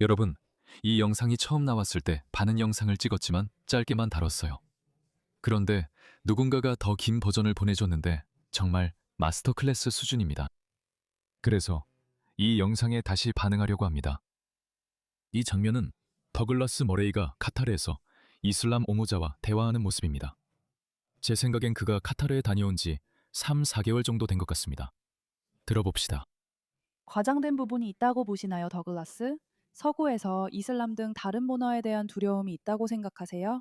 여러분, 이 영상이 처음 나왔을 때 반응 영상을 찍었지만 짧게만 다뤘어요. 그런데 누군가가 더 긴 버전을 보내줬는데 정말 마스터 클래스 수준입니다. 그래서 이 영상에 다시 반응하려고 합니다. 이 장면은 더글라스 머레이가 카타르에서 이슬람 옹호자와 대화하는 모습입니다. 제 생각엔 그가 카타르에 다녀온 지 3, 4개월 정도 된 것 같습니다. 들어봅시다. 과장된 부분이 있다고 보시나요, 더글라스? 서구에서 이슬람 등 다른 문화에 대한 두려움이 있다고 생각하세요?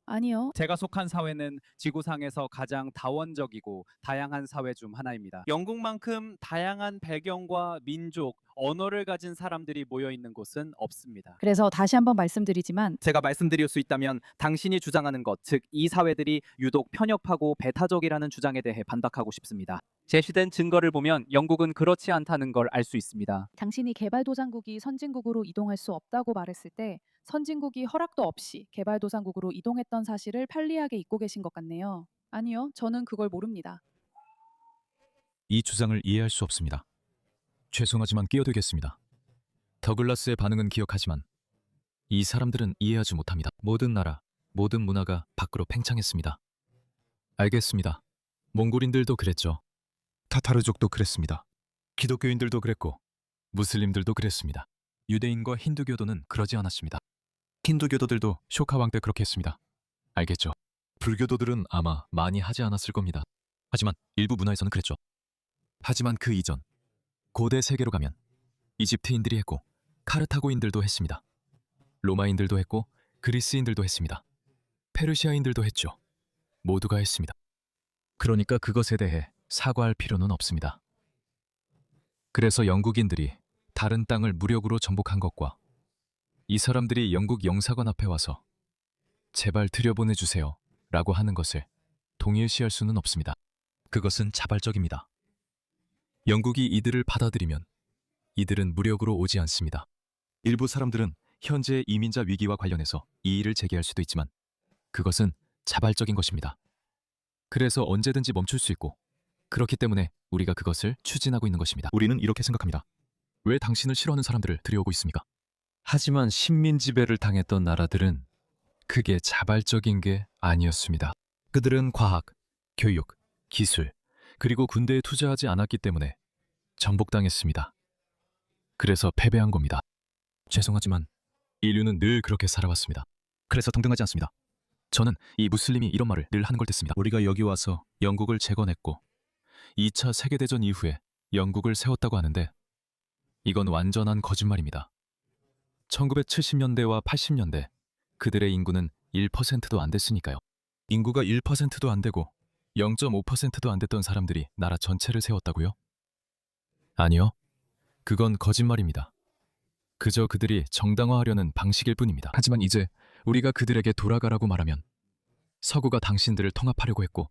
아니요. 제가 속한 사회는 지구상에서 가장 다원적이고 다양한 사회 중 하나입니다. 영국만큼 다양한 배경과 민족, 언어를 가진 사람들이 모여 있는 곳은 없습니다. 그래서 다시 한번 말씀드리지만 제가 말씀드릴 수 있다면 당신이 주장하는 것, 즉 이 사회들이 유독 편협하고 배타적이라는 주장에 대해 반박하고 싶습니다. 제시된 증거를 보면 영국은 그렇지 않다는 걸 알 수 있습니다. 당신이 개발도상국이 선진국으로 이동할 수 없다고 말했을 때 선진국이 허락도 없이 개발도상국으로 이동했던 사실을 편리하게 잊고 계신 것 같네요. 아니요, 저는 그걸 모릅니다. 이 주장을 이해할 수 없습니다. 죄송하지만 끼어들겠습니다. 더글라스의 반응은 기억하지만 이 사람들은 이해하지 못합니다. 모든 나라, 모든 문화가 밖으로 팽창했습니다. 알겠습니다. 몽골인들도 그랬죠. 타타르족도 그랬습니다. 기독교인들도 그랬고 무슬림들도 그랬습니다. 유대인과 힌두교도는 그러지 않았습니다. 힌두교도들도 쇼카 왕 때 그렇게 했습니다. 알겠죠? 불교도들은 아마 많이 하지 않았을 겁니다. 하지만 일부 문화에서는 그랬죠. 하지만 그 이전 고대 세계로 가면 이집트인들이 했고 카르타고인들도 했습니다. 로마인들도 했고 그리스인들도 했습니다. 페르시아인들도 했죠. 모두가 했습니다. 그러니까 그것에 대해 사과할 필요는 없습니다. 그래서 영국인들이 다른 땅을 무력으로 정복한 것과 이 사람들이 영국 영사관 앞에 와서 제발 들여보내주세요 라고 하는 것을 동일시할 수는 없습니다. 그것은 자발적입니다. 영국이 이들을 받아들이면 이들은 무력으로 오지 않습니다. 일부 사람들은 현재의 이민자 위기와 관련해서 이의를 제기할 수도 있지만 그것은 자발적인 것입니다. 그래서 언제든지 멈출 수 있고 그렇기 때문에 우리가 그것을 추진하고 있는 것입니다. 우리는 이렇게 생각합니다. 왜 당신을 싫어하는 사람들을 들여오고 있습니까? 하지만 식민 지배를 당했던 나라들은 그게 자발적인 게 아니었습니다. 그들은 과학, 교육, 기술, 그리고 군대에 투자하지 않았기 때문에 정복당했습니다. 그래서 패배한 겁니다. 죄송하지만 인류는 늘 그렇게 살아왔습니다. 그래서 동등하지 않습니다. 저는 이 무슬림이 이런 말을 늘 하는 걸 듣습니다. 우리가 여기 와서 영국을 재건했고 2차 세계대전 이후에 영국을 세웠다고 하는데 이건 완전한 거짓말입니다. 1970년대와 80년대 그들의 인구는 1%도 안 됐으니까요. 인구가 1%도 안 되고 0.5%도 안 됐던 사람들이 나라 전체를 세웠다고요? 아니요. 그건 거짓말입니다. 그저 그들이 정당화하려는 방식일 뿐입니다. 하지만 이제 우리가 그들에게 돌아가라고 말하면 서구가 당신들을 통합하려고 했고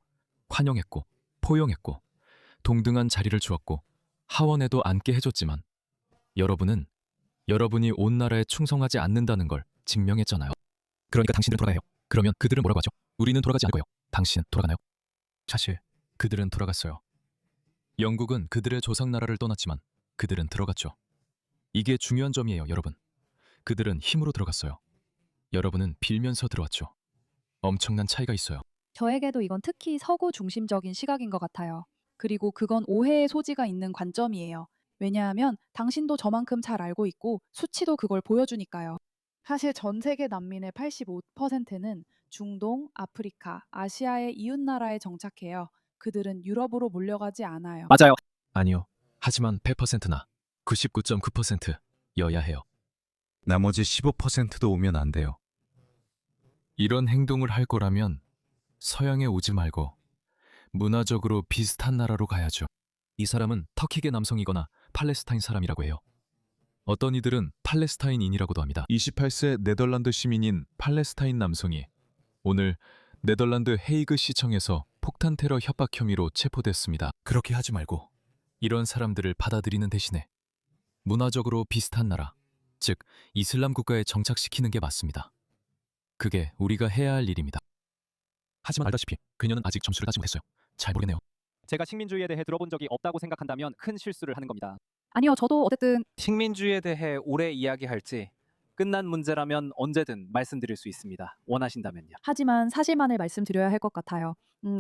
환영했고 포용했고 동등한 자리를 주었고 하원에도 앉게 해줬지만 여러분은 여러분이 온 나라에 충성하지 않는다는 걸 증명했잖아요. 그러니까 당신들은 돌아가야 해요. 그러면 그들은 뭐라고 하죠? 우리는 돌아가지 않을 거예요. 당신은 돌아가나요? 사실 그들은 돌아갔어요. 영국은 그들의 조상 나라를 떠났지만 그들은 들어갔죠. 이게 중요한 점이에요, 여러분. 그들은 힘으로 들어갔어요. 여러분은 빌면서 들어왔죠. 엄청난 차이가 있어요. 저에게도 이건 특히 서구 중심적인 시각인 것 같아요. 그리고 그건 오해의 소지가 있는 관점이에요. 왜냐하면 당신도 저만큼 잘 알고 있고 수치도 그걸 보여주니까요. 사실 전 세계 난민의 85%는 중동, 아프리카, 아시아의 이웃 나라에 정착해요. 그들은 유럽으로 몰려가지 않아요. 맞아요. 아니요. 하지만 100%나 99.9%여야 해요. 나머지 15%도 오면 안 돼요. 이런 행동을 할 거라면 서양에 오지 말고 문화적으로 비슷한 나라로 가야죠. 이 사람은 터키계 남성이거나 팔레스타인 사람이라고 해요. 어떤 이들은 팔레스타인인이라고도 합니다. 28세 네덜란드 시민인 팔레스타인 남성이 오늘 네덜란드 헤이그 시청에서 폭탄 테러 협박 혐의로 체포됐습니다. 그렇게 하지 말고 이런 사람들을 받아들이는 대신에 문화적으로 비슷한 나라, 즉 이슬람 국가에 정착시키는 게 맞습니다. 그게 우리가 해야 할 일입니다. 하지만 알다시피 그녀는 아직 점수를 따지 못했어요. 잘 모르겠네요. 제가 식민주의에 대해 들어본 적이 없다고 생각한다면 큰 실수를 하는 겁니다. 아니요, 저도 어쨌든 식민주의에 대해 오래 이야기할지 끝난 문제라면 언제든 말씀드릴 수 있습니다. 원하신다면요. 하지만 사실만을 말씀드려야 할 것 같아요.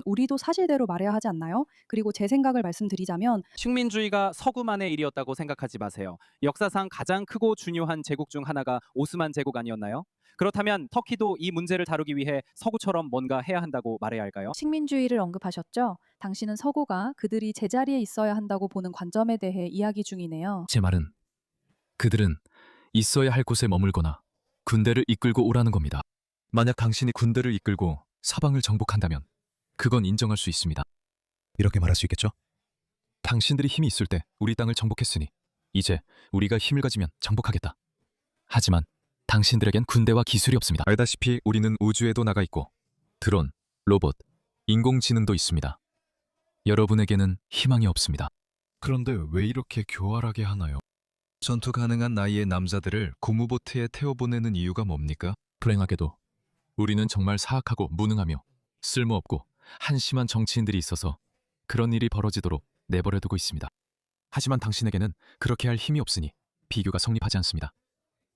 우리도 사실대로 말해야 하지 않나요? 그리고 제 생각을 말씀드리자면 식민주의가 서구만의 일이었다고 생각하지 마세요. 역사상 가장 크고 중요한 제국 중 하나가 오스만 제국 아니었나요? 그렇다면 터키도 이 문제를 다루기 위해 서구처럼 뭔가 해야 한다고 말해야 할까요? 식민주의를 언급하셨죠? 당신은 서구가 그들이 제자리에 있어야 한다고 보는 관점에 대해 이야기 중이네요. 제 말은 그들은 있어야 할 곳에 머물거나 군대를 이끌고 오라는 겁니다. 만약 당신이 군대를 이끌고 사방을 정복한다면 그건 인정할 수 있습니다. 이렇게 말할 수 있겠죠? 당신들이 힘이 있을 때 우리 땅을 정복했으니 이제 우리가 힘을 가지면 정복하겠다. 하지만 당신들에겐 군대와 기술이 없습니다. 알다시피 우리는 우주에도 나가 있고 드론, 로봇, 인공지능도 있습니다. 여러분에게는 희망이 없습니다. 그런데 왜 이렇게 교활하게 하나요? 전투 가능한 나이의 남자들을 고무보트에 태워보내는 이유가 뭡니까? 불행하게도 우리는 정말 사악하고 무능하며 쓸모없고 한심한 정치인들이 있어서 그런 일이 벌어지도록 내버려두고 있습니다. 하지만 당신에게는 그렇게 할 힘이 없으니 비교가 성립하지 않습니다.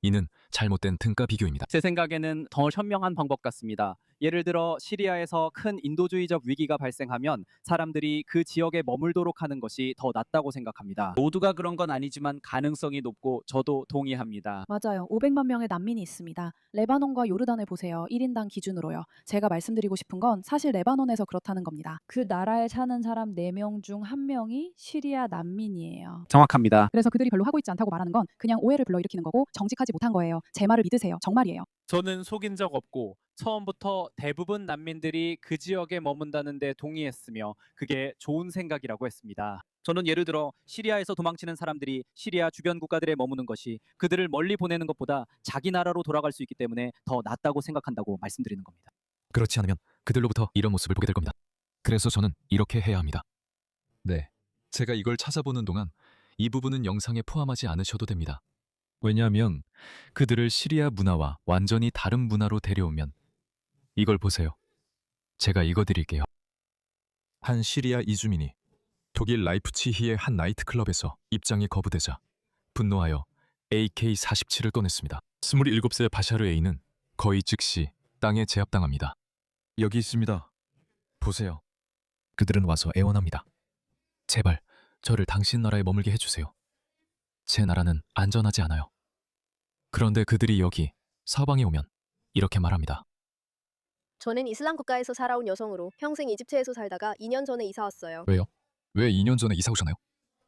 이는 잘못된 등가 비교입니다. 제 생각에는 더 현명한 방법 같습니다. 예를 들어 시리아에서 큰 인도주의적 위기가 발생하면 사람들이 그 지역에 머물도록 하는 것이 더 낫다고 생각합니다. 모두가 그런 건 아니지만 가능성이 높고 저도 동의합니다. 맞아요. 500만 명의 난민이 있습니다. 레바논과 요르단을 보세요. 1인당 기준으로요. 제가 말씀드리고 싶은 건 사실 레바논에서 그렇다는 겁니다. 그 나라에 사는 사람 4명 중 1명이 시리아 난민이에요. 정확합니다. 그래서 그들이 별로 하고 있지 않다고 말하는 건 그냥 오해를 불러일으키는 거고 정직하지 못한 거예요. 제 말을 믿으세요. 정말이에요. 저는 속인 적 없고 처음부터 대부분 난민들이 그 지역에 머문다는 데 동의했으며 그게 좋은 생각이라고 했습니다. 저는 예를 들어 시리아에서 도망치는 사람들이 시리아 주변 국가들에 머무는 것이 그들을 멀리 보내는 것보다 자기 나라로 돌아갈 수 있기 때문에 더 낫다고 생각한다고 말씀드리는 겁니다. 그렇지 않으면 그들로부터 이런 모습을 보게 될 겁니다. 그래서 저는 이렇게 해야 합니다. 네, 제가 이걸 찾아보는 동안 이 부분은 영상에 포함하지 않으셔도 됩니다. 왜냐하면 그들을 시리아 문화와 완전히 다른 문화로 데려오면 이걸 보세요. 제가 읽어드릴게요. 한 시리아 이주민이 독일 라이프치히의 한 나이트클럽에서 입장이 거부되자 분노하여 AK-47을 꺼냈습니다. 27세 바샤르 A는 거의 즉시 땅에 제압당합니다. 여기 있습니다. 보세요. 그들은 와서 애원합니다. 제발 저를 당신 나라에 머물게 해주세요. 제 나라는 안전하지 않아요. 그런데 그들이 여기 서방에 오면 이렇게 말합니다. 저는 이슬람 국가에서 살아온 여성으로 평생 이집트에서 살다가 2년 전에 이사 왔어요. 왜요? 왜 2년 전에 이사 오셨나요?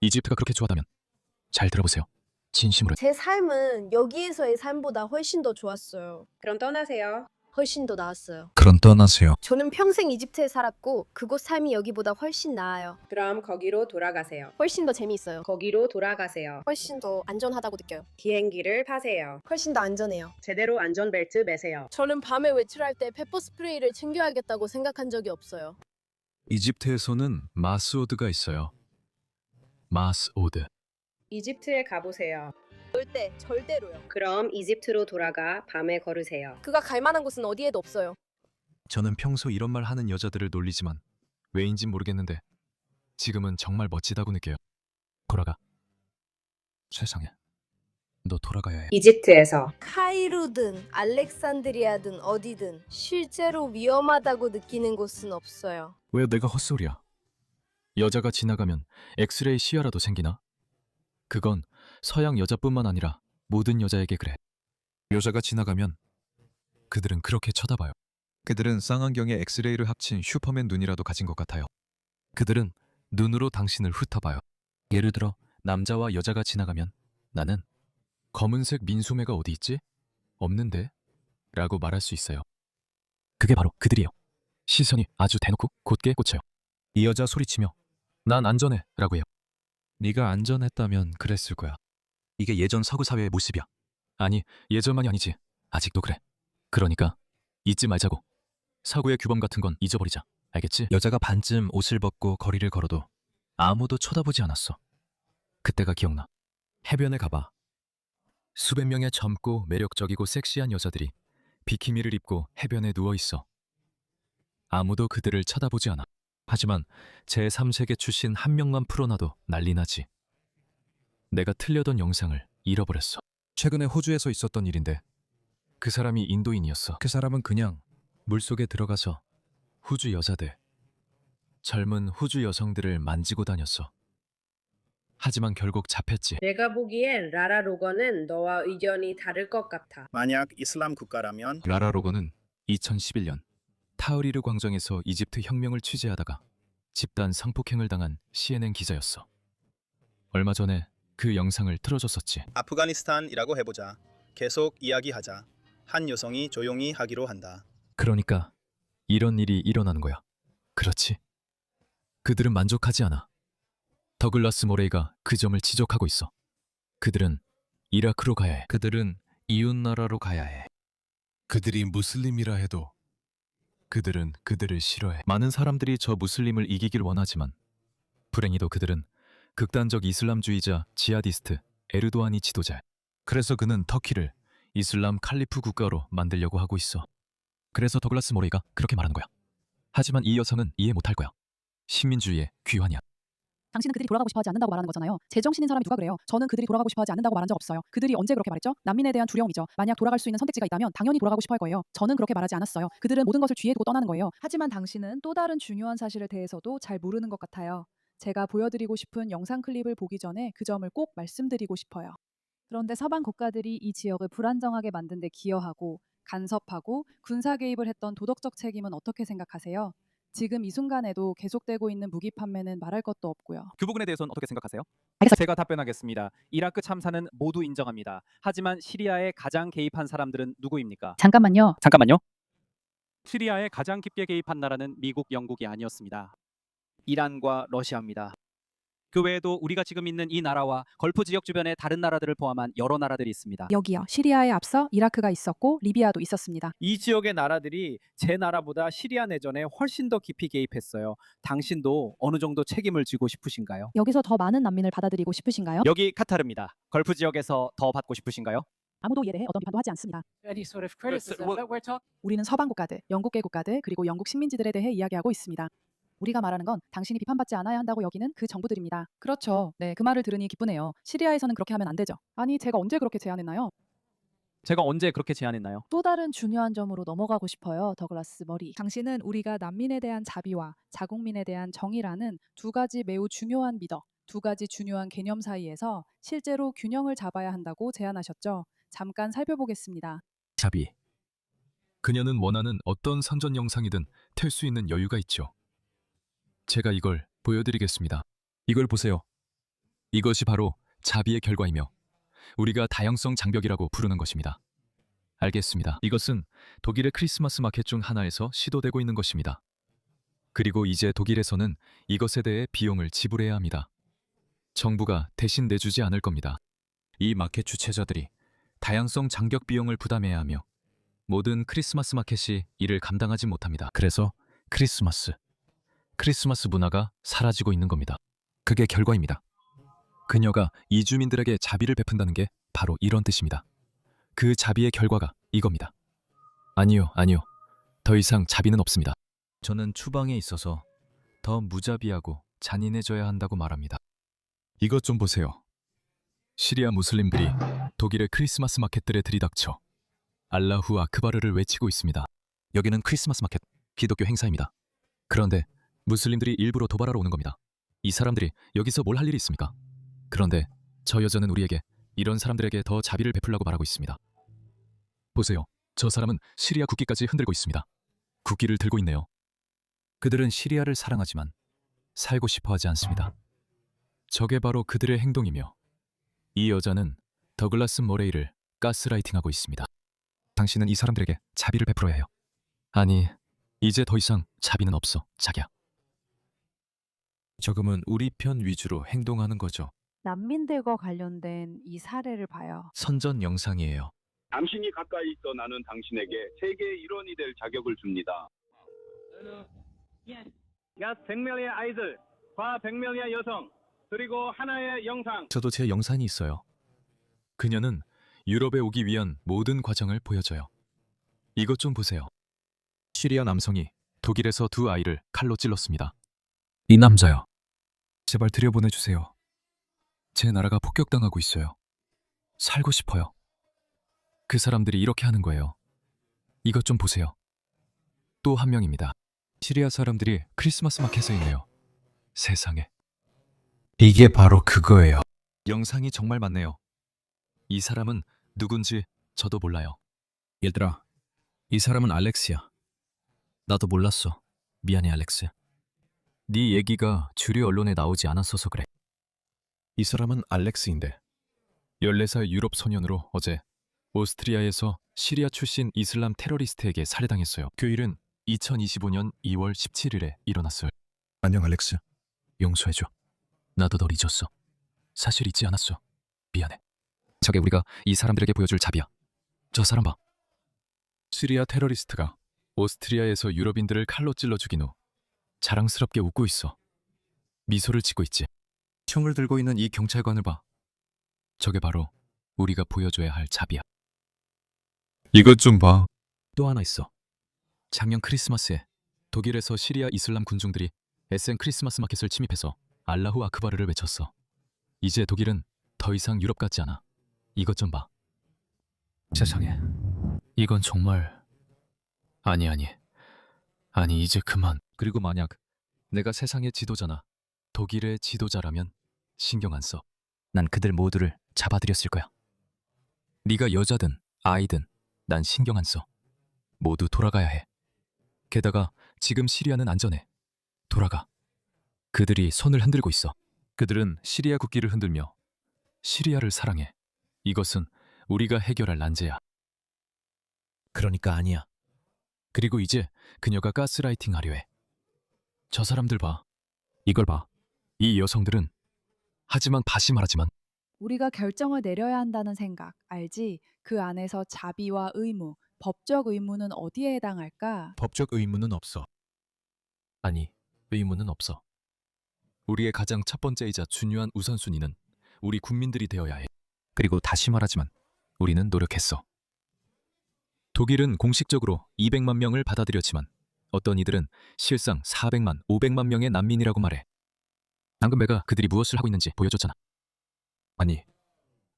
이집트가 그렇게 좋았다면 잘 들어보세요. 진심으로. 제 삶은 여기에서의 삶보다 훨씬 더 좋았어요. 그럼 떠나세요. 훨씬 더 나았어요. 그럼 떠나세요. 저는 평생 이집트에 살았고 그곳 삶이 여기보다 훨씬 나아요. 그럼 거기로 돌아가세요. 훨씬 더 재미있어요. 거기로 돌아가세요. 훨씬 더 안전하다고 느껴요. 비행기를 타세요. 훨씬 더 안전해요. 제대로 안전벨트 매세요. 저는 밤에 외출할 때 페퍼 스프레이를 챙겨야겠다고 생각한 적이 없어요. 이집트에서는 마스오드가 있어요. 마스오드. 이집트에 가보세요. 절대, 절대로요. 그럼 이집트로 돌아가 밤에 걸으세요. 그가 갈 만한 곳은 어디에도 없어요. 저는 평소 이런 말 하는 여자들을 놀리지만 왜인진 모르겠는데 지금은 정말 멋지다고 느껴요. 돌아가. 세상에. 너 돌아가야 해. 이집트에서 카이로든 알렉산드리아든 어디든 실제로 위험하다고 느끼는 곳은 없어요. 왜 내가 헛소리야? 여자가 지나가면 엑스레이 시야라도 생기나? 그건 서양 여자뿐만 아니라 모든 여자에게 그래. 여자가 지나가면 그들은 그렇게 쳐다봐요. 그들은 쌍안경에 엑스레이를 합친 슈퍼맨 눈이라도 가진 것 같아요. 그들은 눈으로 당신을 훑어봐요. 예를 들어 남자와 여자가 지나가면 나는 검은색 민소매가 어디 있지? 없는데? 라고 말할 수 있어요. 그게 바로 그들이에요. 시선이 아주 대놓고 곧게 꽂혀요. 이 여자 소리치며 난 안전해 라고 해요. 네가 안전했다면 그랬을 거야. 이게 예전 서구 사회의 모습이야. 아니, 예전만이 아니지. 아직도 그래. 그러니까 잊지 말자고. 서구의 규범 같은 건 잊어버리자. 알겠지? 여자가 반쯤 옷을 벗고 거리를 걸어도 아무도 쳐다보지 않았어. 그때가 기억나. 해변에 가봐. 수백 명의 젊고 매력적이고 섹시한 여자들이 비키니를 입고 해변에 누워있어. 아무도 그들을 쳐다보지 않아. 하지만 제3세계 출신 한 명만 풀어놔도 난리 나지. 내가 틀려던 영상을 잃어버렸어. 최근에 호주에서 있었던 일인데 그 사람이 인도인이었어. 그 사람은 그냥 물속에 들어가서 호주 여자들, 젊은 호주 여성들을 만지고 다녔어. 하지만 결국 잡혔지. 내가 보기엔 라라 로건은 너와 의견이 다를 것 같아. 만약 이슬람 국가라면 라라 로건은 2011년 타흐리르 광장에서 이집트 혁명을 취재하다가 집단 성폭행을 당한 CNN 기자였어. 얼마 전에 그 영상을 틀어줬었지. 아프가니스탄이라고 해보자. 계속 이야기하자. 한 여성이 조용히 하기로 한다. 그러니까 이런 일이 일어나는 거야. 그렇지? 그들은 만족하지 않아. 더글라스 모레이가 그 점을 지적하고 있어. 그들은 이라크로 가야 해. 그들은 이웃나라로 가야 해. 그들이 무슬림이라 해도 그들은 그들을 싫어해. 많은 사람들이 저 무슬림을 이기길 원하지만 불행히도 그들은 극단적 이슬람주의자 지하디스트 에르도안이 지도자. 그래서 그는 터키를 이슬람 칼리프 국가로 만들려고 하고 있어. 그래서 더글라스 모레이가 그렇게 말하는 거야. 하지만 이 여성은 이해 못할 거야. 식민주의의 귀환이야. 당신은 그들이 돌아가고 싶어하지 않는다고 말하는 거잖아요. 제정신인 사람이 누가 그래요? 저는 그들이 돌아가고 싶어하지 않는다고 말한 적 없어요. 그들이 언제 그렇게 말했죠? 난민에 대한 두려움이죠. 만약 돌아갈 수 있는 선택지가 있다면 당연히 돌아가고 싶어 할 거예요. 저는 그렇게 말하지 않았어요. 그들은 모든 것을 뒤에 두고 떠나는 거예요. 하지만 당신은 또 다른 중요한 사실에 대해서도 잘 모르는 것 같아요. 제가 보여드리고 싶은 영상 클립을 보기 전에 그 점을 꼭 말씀드리고 싶어요. 그런데 서방 국가들이 이 지역을 불안정하게 만든 데 기여하고 간섭하고 군사 개입을 했던 도덕적 책임은 어떻게 생각하세요? 지금 이 순간에도 계속되고 있는 무기 판매는 말할 것도 없고요. 그 부분에 대해서는 어떻게 생각하세요? 알겠습니다. 제가 답변하겠습니다. 이라크 참사는 모두 인정합니다. 하지만 시리아에 가장 개입한 사람들은 누구입니까? 잠깐만요. 잠깐만요. 시리아에 가장 깊게 개입한 나라는 미국, 영국이 아니었습니다. 이란과 러시아입니다. 그 외에도 우리가 지금 있는 이 나라와 걸프 지역 주변의 다른 나라들을 포함한 여러 나라들이 있습니다. 여기요. 시리아에 앞서 이라크가 있었고 리비아도 있었습니다. 이 지역의 나라들이 제 나라보다 시리아 내전에 훨씬 더 깊이 개입했어요. 당신도 어느 정도 책임을 지고 싶으신가요? 여기서 더 많은 난민을 받아들이고 싶으신가요? 여기 카타르입니다. 걸프 지역에서 더 받고 싶으신가요? 아무도 이에 대해 어떤 비판도 하지 않습니다. any sort of criticism, but we're talking 우리는 서방 국가들, 영국계 국가들, 그리고 영국 식민지들에 대해 이야기하고 있습니다. 우리가 말하는 건 당신이 비판받지 않아야 한다고 여기는 그 정부들입니다. 그렇죠. 네, 그 말을 들으니 기쁘네요. 시리아에서는 그렇게 하면 안 되죠. 아니, 제가 언제 그렇게 제안했나요? 제가 언제 그렇게 제안했나요? 또 다른 중요한 점으로 넘어가고 싶어요, 더글라스 머리. 당신은 우리가 난민에 대한 자비와 자국민에 대한 정의라는 두 가지 매우 중요한 미덕, 두 가지 중요한 개념 사이에서 실제로 균형을 잡아야 한다고 제안하셨죠. 잠깐 살펴보겠습니다. 자비. 그녀는 원하는 어떤 선전 영상이든 틀 수 있는 여유가 있죠. 제가 이걸 보여드리겠습니다. 이걸 보세요. 이것이 바로 자비의 결과이며 우리가 다양성 장벽이라고 부르는 것입니다. 알겠습니다. 이것은 독일의 크리스마스 마켓 중 하나에서 시도되고 있는 것입니다. 그리고 이제 독일에서는 이것에 대해 비용을 지불해야 합니다. 정부가 대신 내주지 않을 겁니다. 이 마켓 주최자들이 다양성 장벽 비용을 부담해야 하며 모든 크리스마스 마켓이 이를 감당하지 못합니다. 그래서 크리스마스 문화가 사라지고 있는 겁니다. 그게 결과입니다. 그녀가 이주민들에게 자비를 베푼다는 게 바로 이런 뜻입니다. 그 자비의 결과가 이겁니다. 아니요. 더 이상 자비는 없습니다. 저는 추방에 있어서 더 무자비하고 잔인해져야 한다고 말합니다. 이것 좀 보세요. 시리아 무슬림들이 독일의 크리스마스 마켓들에 들이닥쳐 알라후 아크바르를 외치고 있습니다. 여기는 크리스마스 마켓, 기독교 행사입니다. 그런데 무슬림들이 일부러 도발하러 오는 겁니다. 이 사람들이 여기서 뭘 할 일이 있습니까? 그런데 저 여자는 우리에게 이런 사람들에게 더 자비를 베풀라고 말하고 있습니다. 보세요. 저 사람은 시리아 국기까지 흔들고 있습니다. 국기를 들고 있네요. 그들은 시리아를 사랑하지만 살고 싶어 하지 않습니다. 저게 바로 그들의 행동이며 이 여자는 더글라스 모레이를 가스라이팅하고 있습니다. 당신은 이 사람들에게 자비를 베풀어야 해요. 아니, 이제 더 이상 자비는 없어, 자기야. 조금은 우리 편 위주로 행동하는 거죠. 난민들과 관련된 이 사례를 봐요. 선전 영상이에요. 당신이 가까이 있어 나는 당신에게 세계의 일원이 될 자격을 줍니다. 약 100명의 아이들, 과 100명의 여성, 그리고 하나의 영상. 저도 제 영상이 있어요. 그녀는 유럽에 오기 위한 모든 과정을 보여줘요. 이것 좀 보세요. 시리아 남성이 독일에서 두 아이를 칼로 찔렀습니다. 이 남자요. 제발 들여보내주세요. 제 나라가 폭격당하고 있어요. 살고 싶어요. 그 사람들이 이렇게 하는 거예요. 이것 좀 보세요. 또 한 명입니다. 시리아 사람들이 크리스마스 마켓에 있네요. 세상에. 이게 바로 그거예요. 영상이 정말 많네요. 이 사람은 누군지 저도 몰라요. 얘들아, 이 사람은 알렉스야. 나도 몰랐어. 미안해, 알렉스. 네 얘기가 주류 언론에 나오지 않았어서 그래. 이 사람은 알렉스인데 14살 유럽 소년으로 어제 오스트리아에서 시리아 출신 이슬람 테러리스트에게 살해당했어요. 그 일은 2025년 2월 17일에 일어났어요. 안녕, 알렉스. 용서해줘. 나도 널 잊었어. 사실 잊지 않았어. 미안해. 저게 우리가 이 사람들에게 보여줄 잡이야. 저 사람 봐. 시리아 테러리스트가 오스트리아에서 유럽인들을 칼로 찔러 죽인 후 자랑스럽게 웃고 있어. 미소를 짓고 있지. 총을 들고 있는 이 경찰관을 봐. 저게 바로 우리가 보여줘야 할 잡이야. 이것 좀 봐. 또 하나 있어. 작년 크리스마스에 독일에서 시리아 이슬람 군중들이 에센 크리스마스 마켓을 침입해서 알라후 아크바르를 외쳤어. 이제 독일은 더 이상 유럽 같지 않아. 이것 좀 봐. 세상에. 이건 정말... 아니 이제 그만. 그리고 만약 내가 세상의 지도자나 독일의 지도자라면 신경 안 써. 난 그들 모두를 잡아들였을 거야. 네가 여자든 아이든 난 신경 안 써. 모두 돌아가야 해. 게다가 지금 시리아는 안전해. 돌아가. 그들이 손을 흔들고 있어. 그들은 시리아 국기를 흔들며 시리아를 사랑해. 이것은 우리가 해결할 난제야. 그러니까 아니야. 그리고 이제 그녀가 가스라이팅 하려 해. 저 사람들 봐. 이걸 봐. 이 여성들은 하지만 다시 말하지만 우리가 결정을 내려야 한다는 생각, 알지? 그 안에서 자비와 의무, 법적 의무는 어디에 해당할까? 법적 의무는 없어. 아니, 의무는 없어. 우리의 가장 첫 번째이자 중요한 우선순위는 우리 국민들이 되어야 해. 그리고 다시 말하지만 우리는 노력했어. 독일은 공식적으로 200만 명을 받아들였지만 어떤 이들은 실상 400만, 500만 명의 난민이라고 말해. 방금 내가 그들이 무엇을 하고 있는지 보여줬잖아. 아니,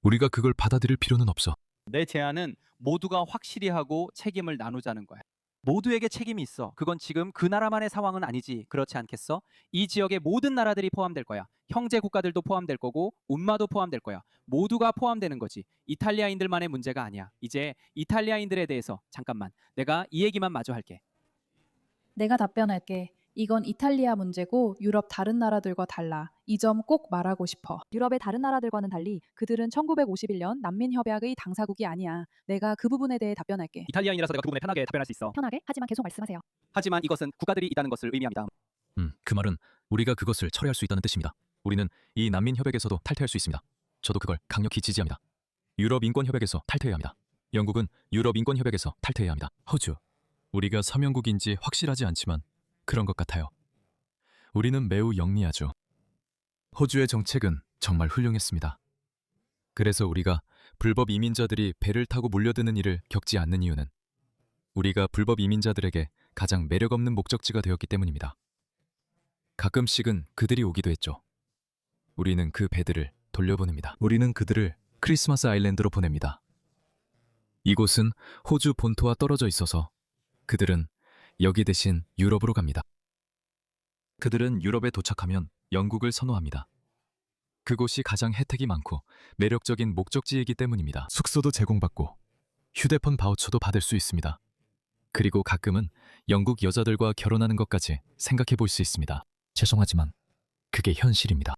우리가 그걸 받아들일 필요는 없어. 내 제안은 모두가 확실히 하고 책임을 나누자는 거야. 모두에게 책임이 있어. 그건 지금 그 나라만의 상황은 아니지. 그렇지 않겠어? 이 지역의 모든 나라들이 포함될 거야. 형제 국가들도 포함될 거고 운마도 포함될 거야. 모두가 포함되는 거지. 이탈리아인들만의 문제가 아니야. 이제 이탈리아인들에 대해서 잠깐만. 내가 이 얘기만 마저 할게. 내가 답변할게. 이건 이탈리아 문제고 유럽 다른 나라들과 달라. 이 점 꼭 말하고 싶어. 유럽의 다른 나라들과는 달리 그들은 1951년 난민협약의 당사국이 아니야. 내가 그 부분에 대해 답변할게. 이탈리아인이라서 내가 그 부분에 편하게 답변할 수 있어. 편하게? 하지만 계속 말씀하세요. 하지만 이것은 국가들이 있다는 것을 의미합니다. 그 말은 우리가 그것을 처리할 수 있다는 뜻입니다. 우리는 이 난민 협약에서도 탈퇴할 수 있습니다. 저도 그걸 강력히 지지합니다. 유럽 인권 협약에서 탈퇴해야 합니다. 영국은 유럽 인권 협약에서 탈퇴해야 합니다. 호주. 우리가 서명국인지 확실하지 않지만 그런 것 같아요. 우리는 매우 영리하죠. 호주의 정책은 정말 훌륭했습니다. 그래서 우리가 불법 이민자들이 배를 타고 몰려드는 일을 겪지 않는 이유는 우리가 불법 이민자들에게 가장 매력 없는 목적지가 되었기 때문입니다. 가끔씩은 그들이 오기도 했죠. 우리는 그 배들을 돌려보냅니다. 우리는 그들을 크리스마스 아일랜드로 보냅니다. 이곳은 호주 본토와 떨어져 있어서 그들은 여기 대신 유럽으로 갑니다. 그들은 유럽에 도착하면 영국을 선호합니다. 그곳이 가장 혜택이 많고 매력적인 목적지이기 때문입니다. 숙소도 제공받고 휴대폰 바우처도 받을 수 있습니다. 그리고 가끔은 영국 여자들과 결혼하는 것까지 생각해 볼 수 있습니다. 죄송하지만 그게 현실입니다.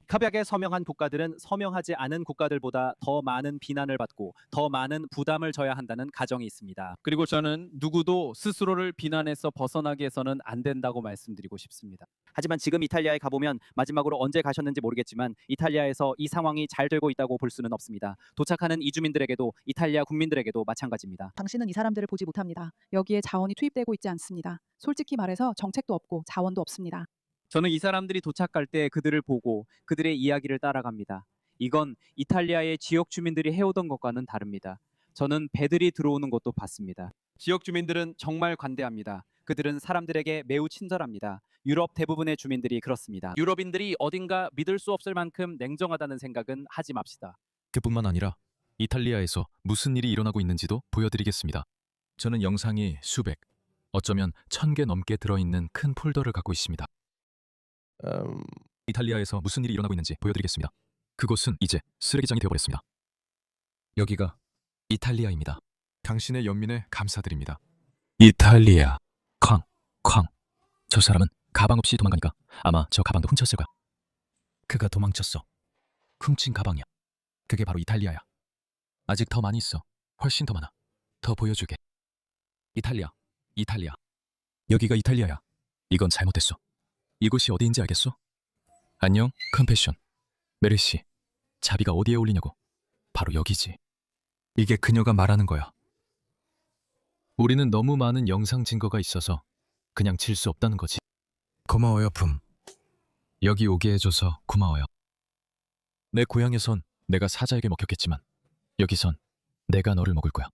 협약에 서명한 국가들은 서명하지 않은 국가들보다 더 많은 비난을 받고 더 많은 부담을 져야 한다는 가정이 있습니다. 그리고 저는 누구도 스스로를 비난에서 벗어나게 해서는 안 된다고 말씀드리고 싶습니다. 하지만 지금 이탈리아에 가보면 마지막으로 언제 가셨는지 모르겠지만 이탈리아에서 이 상황이 잘 되고 있다고 볼 수는 없습니다. 도착하는 이주민들에게도 이탈리아 국민들에게도 마찬가지입니다. 당신은 이 사람들을 보지 못합니다. 여기에 자원이 투입되고 있지 않습니다. 솔직히 말해서 정책도 없고 자원도 없습니다. 저는 이 사람들이 도착할 때 그들을 보고 그들의 이야기를 따라갑니다. 이건 이탈리아의 지역 주민들이 해오던 것과는 다릅니다. 저는 배들이 들어오는 것도 봤습니다. 지역 주민들은 정말 관대합니다. 그들은 사람들에게 매우 친절합니다. 유럽 대부분의 주민들이 그렇습니다. 유럽인들이 어딘가 믿을 수 없을 만큼 냉정하다는 생각은 하지 맙시다. 그뿐만 아니라 이탈리아에서 무슨 일이 일어나고 있는지도 보여드리겠습니다. 저는 영상이 수백, 어쩌면 1000개 넘게 들어있는 큰 폴더를 갖고 있습니다. 이탈리아에서 무슨 일이 일어나고 있는지 보여드리겠습니다. 그곳은 이제 쓰레기장이 되어버렸습니다. 여기가 이탈리아입니다. 당신의 연민에 감사드립니다. 이탈리아. 쾅, 쾅. 저 사람은 가방 없이 도망가니까 아마 저 가방도 훔쳤을 거야. 그가 도망쳤어. 훔친 가방이야. 그게 바로 이탈리아야. 아직 더 많이 있어. 훨씬 더 많아. 더 보여줄게. 이탈리아. 이탈리아. 여기가 이탈리아야. 이건 잘못됐어. 이곳이 어디인지 알겠어? 안녕, 컴패션. 메르시. 자비가 어디에 올리냐고. 바로 여기지. 이게 그녀가 말하는 거야. 우리는 너무 많은 영상 증거가 있어서 그냥 질 수 없다는 거지. 고마워요, 붐. 여기 오게 해줘서 고마워요. 내 고향에선 내가 사자에게 먹혔겠지만 여기선 내가 너를 먹을 거야.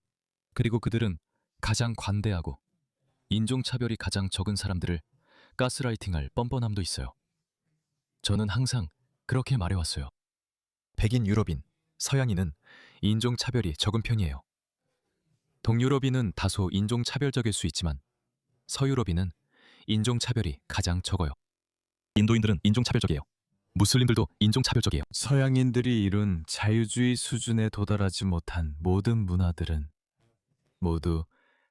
그리고 그들은 가장 관대하고 인종차별이 가장 적은 사람들을 가스라이팅할 뻔뻔함도 있어요. 저는 항상 그렇게 말해왔어요. 백인 유럽인, 서양인은 인종차별이 적은 편이에요. 동유럽인은 다소 인종차별적일 수 있지만 서유럽인은 인종차별이 가장 적어요. 인도인들은 인종차별적이에요. 무슬림들도 인종차별적이에요. 서양인들이 이룬 자유주의 수준에 도달하지 못한 모든 문화들은 모두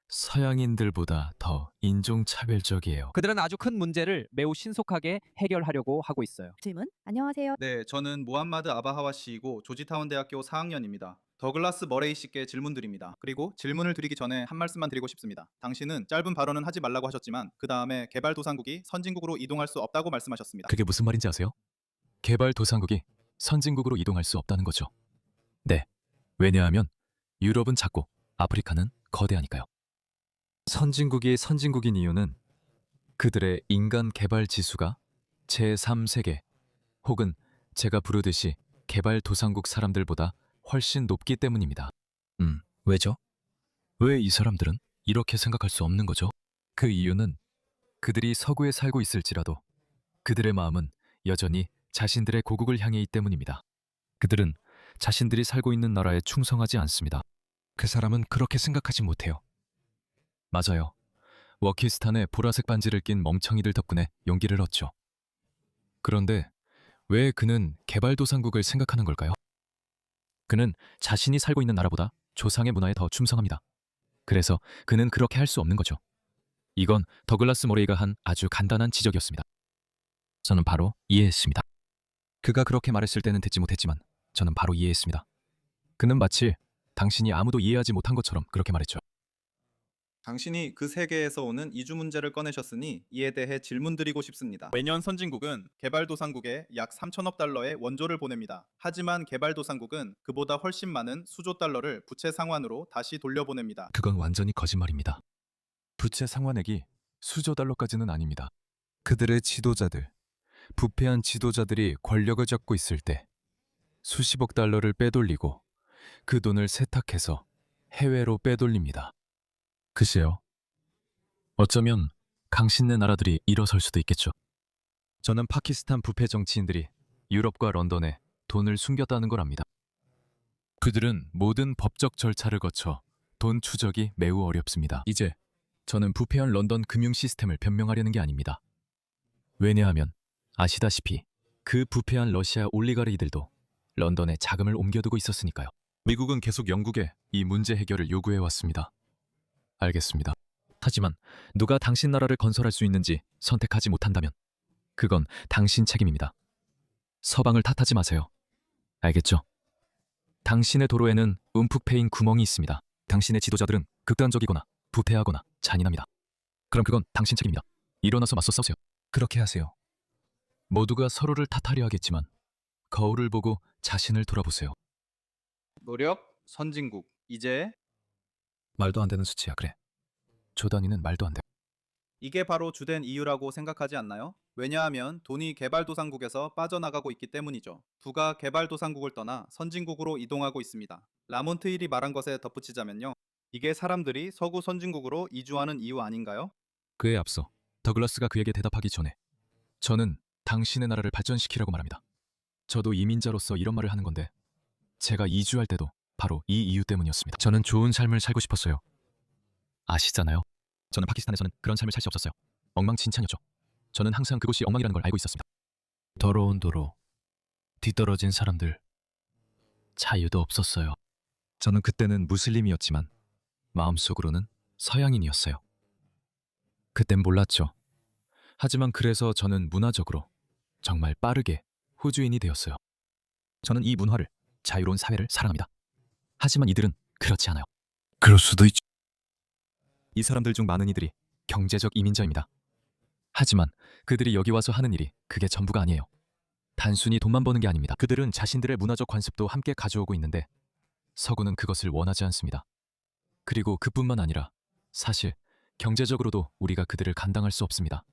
서양인들보다 더 인종차별적이에요. 그들은 아주 큰 문제를 매우 신속하게 해결하려고 하고 있어요. 질문. 안녕하세요. 네, 저는 무함마드 아바하와 씨이고 조지타운 대학교 4학년입니다. 더글라스 머레이 씨께 질문드립니다. 그리고 질문을 드리기 전에 한 말씀만 드리고 싶습니다. 당신은 짧은 발언은 하지 말라고 하셨지만 그 다음에 개발도상국이 선진국으로 이동할 수 없다고 말씀하셨습니다. 그게 무슨 말인지 아세요? 개발도상국이 선진국으로 이동할 수 없다는 거죠. 네, 왜냐하면 유럽은 작고 아프리카는 거대하니까요. 선진국이 선진국인 이유는 그들의 인간 개발 지수가 제3세계 혹은 제가 부르듯이 개발도상국 사람들보다 훨씬 높기 때문입니다. 왜죠? 왜 이 사람들은 이렇게 생각할 수 없는 거죠? 그 이유는 그들이 서구에 살고 있을지라도 그들의 마음은 여전히 자신들의 고국을 향해 있기 때문입니다. 그들은 자신들이 살고 있는 나라에 충성하지 않습니다. 그 사람은 그렇게 생각하지 못해요. 맞아요. 워키스탄에 보라색 반지를 낀 멍청이들 덕분에 용기를 얻죠. 그런데 왜 그는 개발도상국을 생각하는 걸까요? 그는 자신이 살고 있는 나라보다 조상의 문화에 더 충성합니다. 그래서 그는 그렇게 할 수 없는 거죠. 이건 더글라스 모레이가 한 아주 간단한 지적이었습니다. 저는 바로 이해했습니다. 그가 그렇게 말했을 때는 듣지 못했지만 저는 바로 이해했습니다. 그는 마치 당신이 아무도 이해하지 못한 것처럼 그렇게 말했죠. 당신이 그 세계에서 오는 이주 문제를 꺼내셨으니 이에 대해 질문드리고 싶습니다. 매년 선진국은 개발도상국에 약 3천억 달러의 원조를 보냅니다. 하지만 개발도상국은 그보다 훨씬 많은 수조 달러를 부채 상환으로 다시 돌려보냅니다. 그건 완전히 거짓말입니다. 부채 상환액이 수조 달러까지는 아닙니다. 그들의 지도자들, 부패한 지도자들이 권력을 잡고 있을 때 수십억 달러를 빼돌리고 그 돈을 세탁해서 해외로 빼돌립니다. 글쎄요. 어쩌면 강신내 나라들이 일어설 수도 있겠죠. 저는 파키스탄 부패 정치인들이 유럽과 런던에 돈을 숨겼다는 걸 압니다. 그들은 모든 법적 절차를 거쳐 돈 추적이 매우 어렵습니다. 이제 저는 부패한 런던 금융 시스템을 변명하려는 게 아닙니다. 왜냐하면 아시다시피 그 부패한 러시아 올리가리들도 런던에 자금을 옮겨두고 있었으니까요. 미국은 계속 영국에 이 문제 해결을 요구해왔습니다. 알겠습니다. 하지만 누가 당신 나라를 건설할 수 있는지 선택하지 못한다면 그건 당신 책임입니다. 서방을 탓하지 마세요. 알겠죠? 당신의 도로에는 움푹 패인 구멍이 있습니다. 당신의 지도자들은 극단적이거나 부패하거나 잔인합니다. 그럼 그건 당신 책임입니다. 일어나서 맞서 싸우세요. 그렇게 하세요. 모두가 서로를 탓하려 하겠지만 거울을 보고 자신을 돌아보세요. 노력, 선진국, 이제 말도 안 되는 수치야. 그래. 조단위는 말도 안 돼. 이게 바로 주된 이유라고 생각하지 않나요? 왜냐하면 돈이 개발도상국에서 빠져나가고 있기 때문이죠. 부가 개발도상국을 떠나 선진국으로 이동하고 있습니다. 라몬트일이 말한 것에 덧붙이자면요. 이게 사람들이 서구 선진국으로 이주하는 이유 아닌가요? 그에 앞서 더글라스가 그에게 대답하기 전에 저는 당신의 나라를 발전시키라고 말합니다. 저도 이민자로서 이런 말을 하는 건데 제가 이주할 때도 바로 이 이유 때문이었습니다. 저는 좋은 삶을 살고 싶었어요. 아시잖아요. 저는 파키스탄에서는 그런 삶을 살 수 없었어요. 엉망진창이었죠. 저는 항상 그곳이 엉망이라는 걸 알고 있었습니다. 더러운 도로, 뒤떨어진 사람들, 자유도 없었어요. 저는 그때는 무슬림이었지만 마음속으로는 서양인이었어요. 그땐 몰랐죠. 하지만 그래서 저는 문화적으로 정말 빠르게 호주인이 되었어요. 저는 이 문화를, 자유로운 사회를 사랑합니다. 하지만 이들은 그렇지 않아요. 그럴 수도 있죠. 이 사람들 중 많은 이들이 경제적 이민자입니다. 하지만 그들이 여기 와서 하는 일이 그게 전부가 아니에요. 단순히 돈만 버는 게 아닙니다. 그들은 자신들의 문화적 관습도 함께 가져오고 있는데 서구는 그것을 원하지 않습니다. 그리고 그뿐만 아니라 사실 경제적으로도 우리가 그들을 감당할 수 없습니다.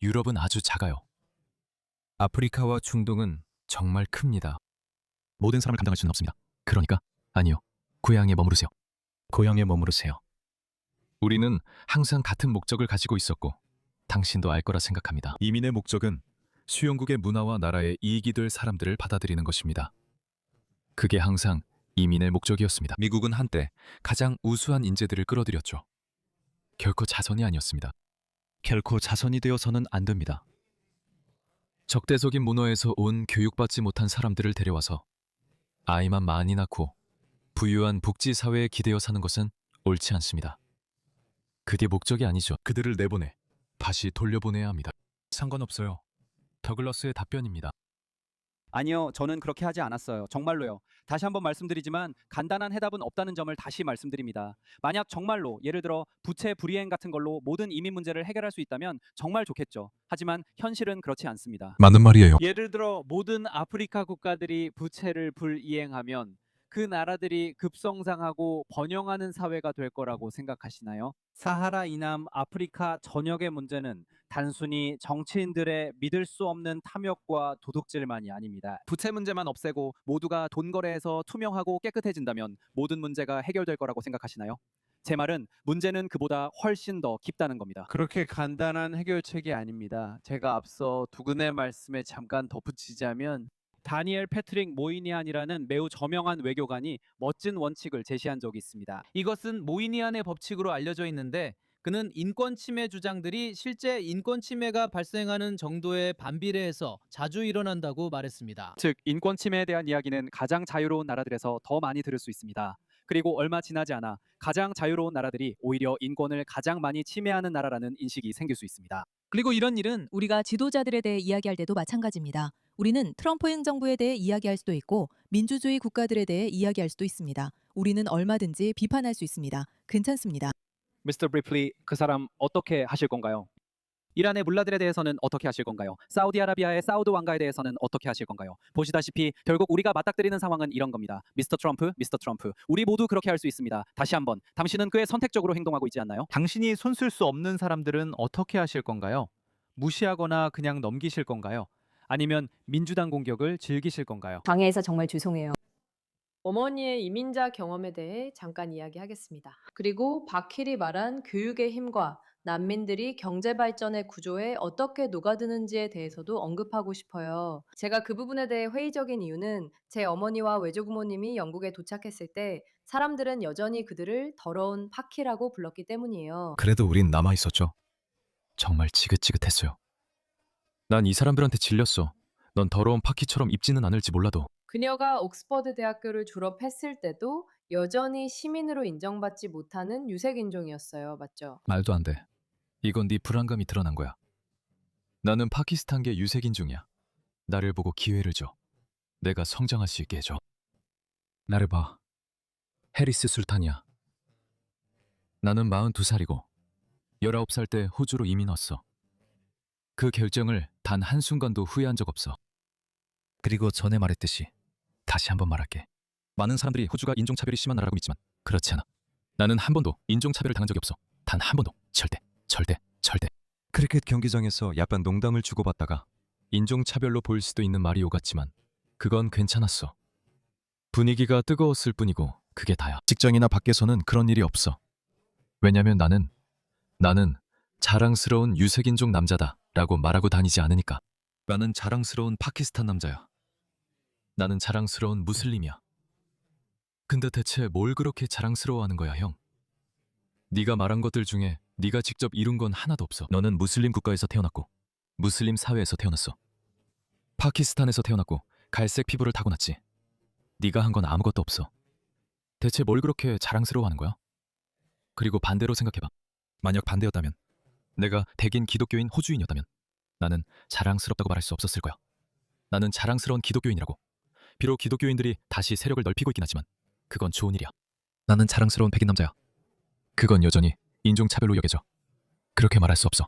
유럽은 아주 작아요. 아프리카와 중동은 정말 큽니다. 모든 사람을 감당할 수는 없습니다. 그러니까 아니요. 고향에 머무르세요. 고향에 머무르세요. 우리는 항상 같은 목적을 가지고 있었고 당신도 알 거라 생각합니다. 이민의 목적은 수용국의 문화와 나라의 이익이 될 사람들을 받아들이는 것입니다. 그게 항상 이민의 목적이었습니다. 미국은 한때 가장 우수한 인재들을 끌어들였죠. 결코 자선이 아니었습니다. 결코 자선이 되어서는 안 됩니다. 적대적인 문화에서 온 교육받지 못한 사람들을 데려와서 아이만 많이 낳고 부유한 복지사회에 기대어 사는 것은 옳지 않습니다. 그게 목적이 아니죠. 그들을 내보내 다시 돌려보내야 합니다. 상관없어요. 더글러스의 답변입니다. 아니요, 저는 그렇게 하지 않았어요. 정말로요. 다시 한번 말씀드리지만 간단한 해답은 없다는 점을 다시 말씀드립니다. 만약 정말로 예를 들어 부채 불이행 같은 걸로 모든 이민 문제를 해결할 수 있다면 정말 좋겠죠. 하지만 현실은 그렇지 않습니다. 맞는 말이에요. 예를 들어 모든 아프리카 국가들이 부채를 불이행하면 그 나라들이 급성장하고 번영하는 사회가 될 거라고 생각하시나요? 사하라 이남 아프리카 전역의 문제는 단순히 정치인들의 믿을 수 없는 탐욕과 도둑질만이 아닙니다. 부채 문제만 없애고 모두가 돈 거래에서 투명하고 깨끗해진다면 모든 문제가 해결될 거라고 생각하시나요? 제 말은 문제는 그보다 훨씬 더 깊다는 겁니다. 그렇게 간단한 해결책이 아닙니다. 제가 앞서 두근의 말씀에 잠깐 덧붙이자면 다니엘 패트릭 모이니안이라는 매우 저명한 외교관이 멋진 원칙을 제시한 적이 있습니다. 이것은 모이니안의 법칙으로 알려져 있는데 그는 인권 침해 주장들이 실제 인권 침해가 발생하는 정도에 반비례해서 자주 일어난다고 말했습니다. 즉 인권 침해에 대한 이야기는 가장 자유로운 나라들에서 더 많이 들을 수 있습니다. 그리고 얼마 지나지 않아 가장 자유로운 나라들이 오히려 인권을 가장 많이 침해하는 나라라는 인식이 생길 수 있습니다. 그리고 이런 일은 우리가 지도자들에 대해 이야기할 때도 마찬가지입니다. 우리는 트럼프 행정부에 대해 이야기할 수도 있고 민주주의 국가들에 대해 이야기할 수도 있습니다. 우리는 얼마든지 비판할 수 있습니다. 괜찮습니다. 미스터 브리플리, 그 사람 어떻게 하실 건가요? 이란의 물라들에 대해서는 어떻게 하실 건가요? 사우디아라비아의 사우드 왕가에 대해서는 어떻게 하실 건가요? 보시다시피 결국 우리가 맞닥뜨리는 상황은 이런 겁니다. 미스터 트럼프, 우리 모두 그렇게 할 수 있습니다. 다시 한번, 당신은 그에 선택적으로 행동하고 있지 않나요? 당신이 손쓸 수 없는 사람들은 어떻게 하실 건가요? 무시하거나 그냥 넘기실 건가요? 아니면 민주당 공격을 즐기실 건가요? 방해해서 정말 죄송해요. 어머니의 이민자 경험에 대해 잠깐 이야기하겠습니다. 그리고 바킬이 말한 교육의 힘과 난민들이 경제 발전의 구조에 어떻게 녹아드는지에 대해서도 언급하고 싶어요. 제가 그 부분에 대해 회의적인 이유는 제 어머니와 외조부모님이 영국에 도착했을 때 사람들은 여전히 그들을 더러운 파키라고 불렀기 때문이에요. 그래도 우린 남아있었죠. 정말 지긋지긋했어요. 난 이 사람들한테 질렸어. 넌 더러운 파키처럼 입지는 않을지 몰라도. 그녀가 옥스퍼드 대학교를 졸업했을 때도 여전히 시민으로 인정받지 못하는 유색인종이었어요. 맞죠? 말도 안 돼. 이건 네 불안감이 드러난 거야. 나는 파키스탄계 유색인종이야. 나를 보고 기회를 줘. 내가 성장할 수 있게 해줘. 나를 봐. 해리스 술탄이야. 나는 42살이고 19살 때 호주로 이민 왔어. 그 결정을 단 한순간도 후회한 적 없어. 그리고 전에 말했듯이 다시 한번 말할게. 많은 사람들이 호주가 인종차별이 심한 나라라고 믿지만 그렇지 않아. 나는 한 번도 인종차별을 당한 적이 없어. 단 한 번도. 절대. 크리켓 경기장에서 약간 농담을 주고받다가 인종차별로 보일 수도 있는 말이 오갔지만 그건 괜찮았어. 분위기가 뜨거웠을 뿐이고 그게 다야. 직장이나 밖에서는 그런 일이 없어. 왜냐면 나는 자랑스러운 유색인종 남자다 라고 말하고 다니지 않으니까. 나는 자랑스러운 파키스탄 남자야. 나는 자랑스러운 무슬림이야. 근데 대체 뭘 그렇게 자랑스러워하는 거야, 형? 네가 말한 것들 중에 네가 직접 이룬 건 하나도 없어. 너는 무슬림 국가에서 태어났고 무슬림 사회에서 태어났어. 파키스탄에서 태어났고 갈색 피부를 타고났지. 네가 한 건 아무것도 없어. 대체 뭘 그렇게 자랑스러워하는 거야? 그리고 반대로 생각해봐. 만약 반대였다면, 내가 백인 기독교인 호주인이었다면 나는 자랑스럽다고 말할 수 없었을 거야. 나는 자랑스러운 기독교인이라고. 비록 기독교인들이 다시 세력을 넓히고 있긴 하지만 그건 좋은 일이야. 나는 자랑스러운 백인 남자야. 그건 여전히 인종차별로 여겨져. 그렇게 말할 수 없어.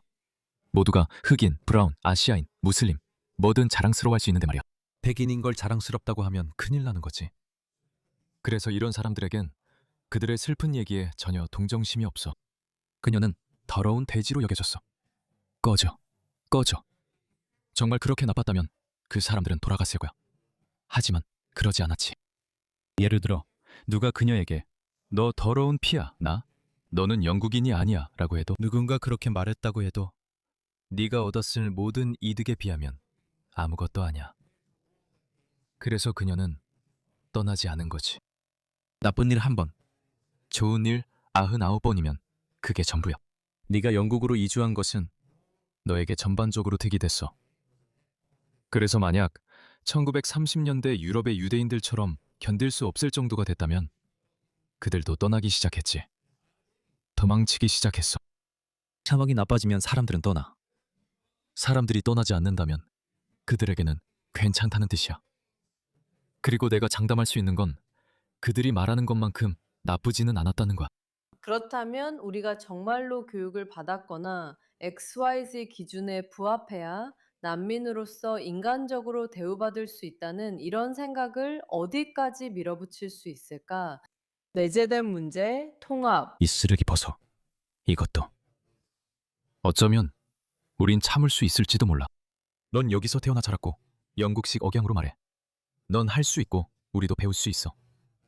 모두가 흑인, 브라운, 아시아인, 무슬림 뭐든 자랑스러워할 수 있는데 말이야. 백인인 걸 자랑스럽다고 하면 큰일 나는 거지. 그래서 이런 사람들에겐 그들의 슬픈 얘기에 전혀 동정심이 없어. 그녀는 더러운 돼지로 여겨졌어. 꺼져. 꺼져. 정말 그렇게 나빴다면 그 사람들은 돌아갔을 거야. 하지만 그러지 않았지. 예를 들어 누가 그녀에게 너 더러운 피야, 나? 너는 영국인이 아니야 라고 해도, 누군가 그렇게 말했다고 해도 네가 얻었을 모든 이득에 비하면 아무것도 아니야. 그래서 그녀는 떠나지 않은 거지. 나쁜 일 1번, 좋은 일 99번이면 그게 전부야. 네가 영국으로 이주한 것은 너에게 전반적으로 득이 됐어. 그래서 만약 1930년대 유럽의 유대인들처럼 견딜 수 없을 정도가 됐다면 그들도 떠나기 시작했지. 도망치기 시작했어. 상황이 나빠지면 사람들은 떠나. 사람들이 떠나지 않는다면 그들에게는 괜찮다는 뜻이야. 그리고 내가 장담할 수 있는 건 그들이 말하는 것만큼 나쁘지는 않았다는 거야. 그렇다면 우리가 정말로 교육을 받았거나 XYZ 기준에 부합해야 난민으로서 인간적으로 대우받을 수 있다는 이런 생각을 어디까지 밀어붙일 수 있을까? 내재된 문제, 통합. 이 쓰레기 벗어. 이것도. 어쩌면 우린 참을 수 있을지도 몰라. 넌 여기서 태어나 자랐고 영국식 억양으로 말해. 넌 할 수 있고 우리도 배울 수 있어.